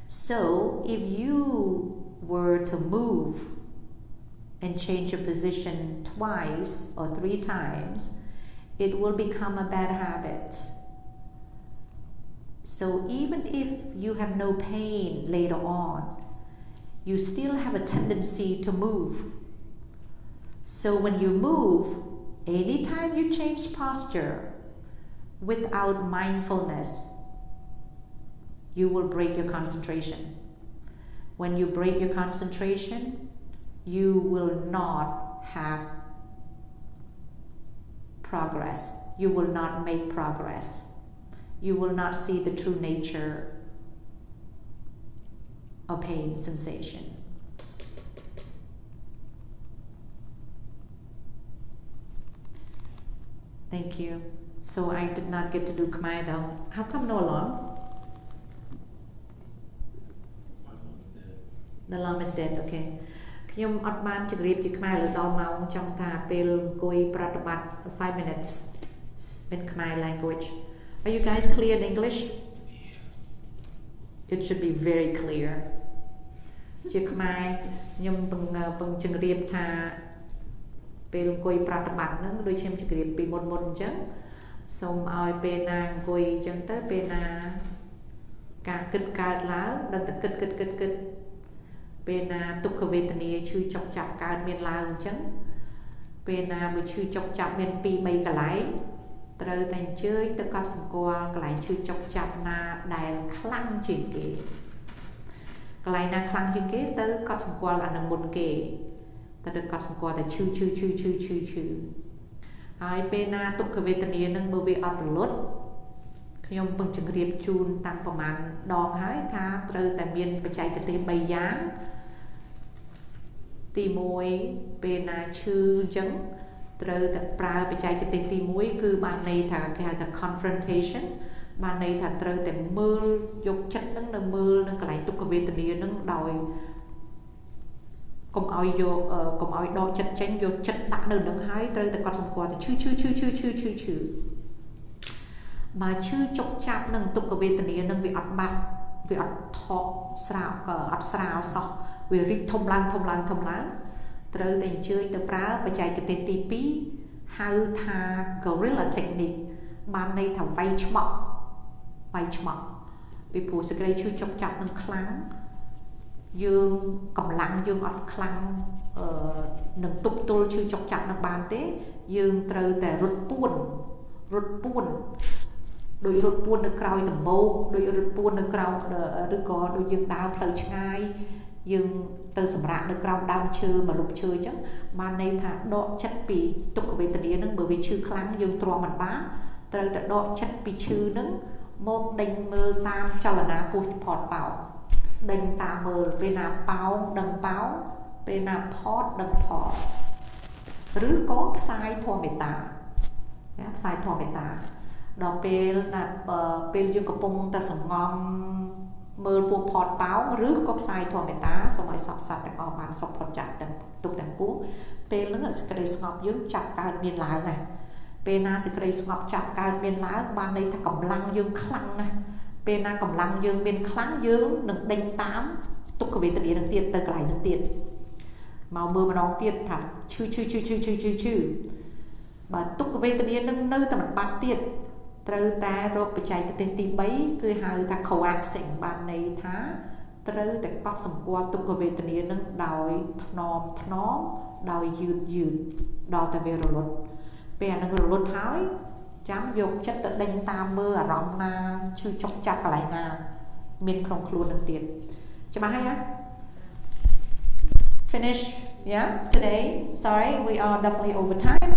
So if you were to move and change your position twice or 3 times, it will become a bad habit. So even if you have no pain later on, you still have a tendency to move. So when you move, anytime you change posture without mindfulness, you will break your concentration. When you break your concentration, you will not have progress. You will not make progress. You will not see the true nature of pain sensation. Thank you. So I did not get to do Khmer though. How come no alarm? The alarm is dead, okay. ខ្ញុំអត់បានជម្រាបជាខ្មែរដល់ម៉ោងចង់ថាពេលអង្គុយប្រតិបត្តិ 5 minutes in Khmer language. Are you guys clear in English? It should be very clear. ជាខ្មែរខ្ញុំពឹងជម្រាបថាពេលអង្គុយប្រតិបត្តិហ្នឹងដូចខ្ញុំជម្រាបពីមុនអញ្ចឹងសូមឲ្យពេលណាអង្គុយអញ្ចឹងទៅពេលណាការគិតកើតឡើងដឹងតែគិតពេលណាទុក្ខវេទនាឈឺចុកចាប់កើតមានឡើងអញ្ចឹងពេលណាមួយឈឺចុកចាប់មាន2 3កន្លែងត្រូវតែអញ្ជើញទៅកត់សម្គាល់កន្លែងឈឺចុកចាប់ណាដែលខ្លាំងជាងគេកន្លែងណាខ្លាំងជាងគេទៅកត់សម្គាល់អានឹងមុនគេទៅកត់សម្គាល់តែឈឺហើយពេលណាទុក្ខវេទនានឹងមើលវាអត់រលត់ខ្ញុំពឹងជម្រាបជូនតាំងប្រហែលដងហើយថាត្រូវតែមានបច្ចេកទេស3យ៉ាងទី1ពេលណាឈឺអញ្ចឹងត្រូវតែប្រើបច្ចេកទេសទី1គឺបានន័យថាគេហៅថា confrontation បានន័យថាត្រូវតែមើលយកចិត្តនឹងនៅមើលនឹងកន្លែងទុក្ខវេទនានឹងដោយកុំឲ្យដកចិត្តចេញយកចិត្តដាក់នៅនឹងហើយត្រូវតែកត់សម្គាល់តែឈឺបើឈឺចុកចាប់នឹងទុក្ខវេទនានឹងវាអត់បាត់វាអត់ថកស្រាលក៏អត់ស្រាលសោះវារីកធំឡើងត្រូវតែអញ្ជើញទៅប្រើបច្ចេកទេសទី2ហៅថា gorilla technique បានន័យថាវាយឆ្មក់ពីព្រោះសេចក្តីឈឺចុកចាប់នឹងខ្លាំងយើងកម្លាំងយើងអត់ខ្លាំងនឹងទប់ទល់ឈឺចុកចាប់នឹងបានទេយើងត្រូវតែរត់ពួនដោយរត់ពួននៅក្រោយដំបូកដោយរត់ពួននៅក្រោមឬក៏ដូចយើងដើរផ្លូវឆ្ងាយយើងទៅសម្រាកនៅក្រោមដើមឈើមកលុបឈើអញ្ចឹងបានន័យថាដកចិត្តពីទុក្ខវេទនានឹងបើវាឈឺខ្លាំងយើងទ្រាំមិនបានត្រូវតែដកចិត្តពីឈឺនឹងមកដេញមើលតាមចលនាពុះផតបោដេញតាមមើលពេលណាប៉ោងដឹងប៉ោងពេលណាផតដឹងផតឬក៏ផ្សាយធម៌មេត្តាផ្សាយធម៌មេត្តាដល់ពេលណាពេលយើងកំពុងតែសង្ងំមើលពោះផតប៉ោងឬក៏ផ្សាយធម៌មេត្តាសូមឲ្យសពសត្វទាំងអស់បានសុខផុតចាកទាំងទុក្ខទាំងពួងពេលហ្នឹងសេចក្តីស្ងប់យើងចាប់កើតមានឡើងណាពេលណាសេចក្តីស្ងប់ចាប់កើតមានឡើងបានន័យថាកម្លាំងយើងខ្លាំងណាស់ពេលណាកម្លាំងយើងមានខ្លាំងយើងនឹងដេញតាមទុក្ខវេទនានឹងទៀតទៅកន្លែងនឹងទៀតមកមើលម្ដងទៀតថាឈឺបើទុក្ខវេទនានឹងនៅតែមិនបាត់ទៀតត្រូវតែរកបច្ចេកទេសទី3គឺហៅថា coaxing បានន័យថាត្រូវតែកត់សម្គាល់ទុក្ខវេទនានឹងដោយថ្នមដោយយឺតដល់តែវារលត់ពេលអានឹងរលត់ហើយចាំយកចិត្តទៅដេញតាមមើលអារម្មណ៍ណាឈឺចុកចាប់កន្លែងណាមានក្នុងខ្លួននឹងទៀតច្បាស់ហើយណា finish today sorry we are definitely over time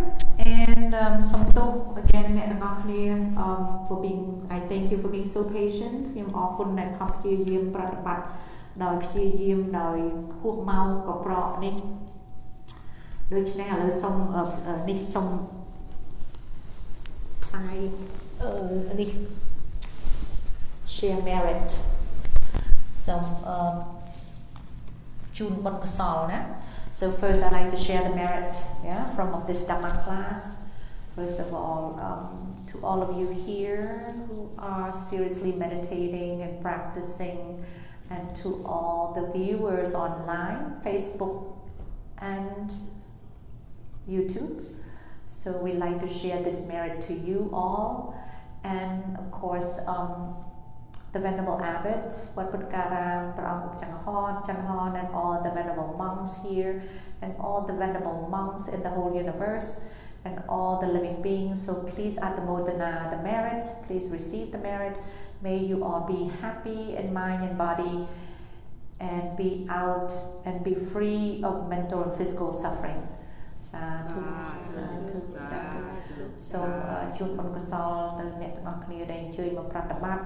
and some thought again អ្នកទាំងអស់គ្នា for being I thank you for being so patient ខ្ញុំអរគុណដែលខំព្យាយាមប្រតិបត្តិដោយព្យាយាមដោយហួសម៉ោងក៏ប្រកនេះដូច្នេះឥឡូវសូមនេះសូមផ្សាយនេះ share merit សូមជូនបុណ្យកុសលណា So first I'd like to share the merit from this Dhamma class. First of all, to all of you here who are seriously meditating and practicing, and to all the viewers online, Facebook and YouTube. So we'd like to share this merit to you all, and of course the Venerable Abbot, Wat Putkaram, Prabhu Changhon, and all the Venerable monks here, and all the Venerable monks in the whole universe, and all the living beings. So please Attamodana the merit, please receive the merit. May you all be happy in mind and body, and be out and be free of mental and physical suffering. Sadhu. So ជូនបុណ្យកុសលទៅអ្នកទាំងអស់គ្នាដែលអញ្ជើញមកប្រតិបត្តិ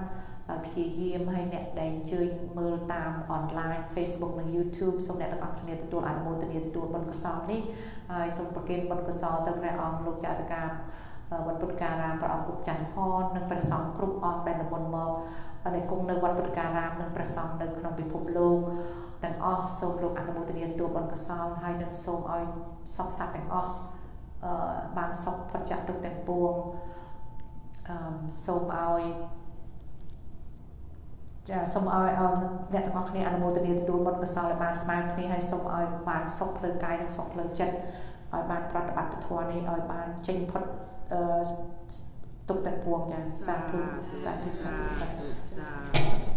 ព្យាយាមឲ្យអ្នកដែលអញ្ជើញមើលតាម online Facebook និង YouTube សូមអ្នកទាំងអស់គ្នាទទួលអនុមោទនាទទួលបុណ្យកុសលនេះហើយសូមប្រគេនបុណ្យកុសលទៅព្រះអង្គលោកចតុកាវត្តពុទ្ធការាមព្រះអង្គគុកច័ន្ទហននិងព្រះសង្ឃគ្រប់អង្គដែលនិមន្តមកដែលគង់នៅវត្តពុទ្ធការាមនិងព្រះសង្ឃនៅក្នុងពិភពលោកទាំងអស់សូមលោកអនុមោទនាទទួលបុណ្យកុសលហើយនឹងសូមឲ្យសពសត្វទាំងអស់បានសុខផុតចាកទុក្ខទាំងពួងសូមឲ្យ ចាសូមឲ្យអ្នកទាំងអស់គ្នាអនុមោទនាទទួលបុណ្យកុសលឲ្យបានស្មើគ្នាហើយសូមឲ្យបានសុខផ្លូវកាយនិងសុខផ្លូវចិត្តឲ្យបានប្រតិបត្តិធម៌នេះឲ្យបានចេញផុតទុកទាំងពួងចាសាធុសាធុសាធុសាធុ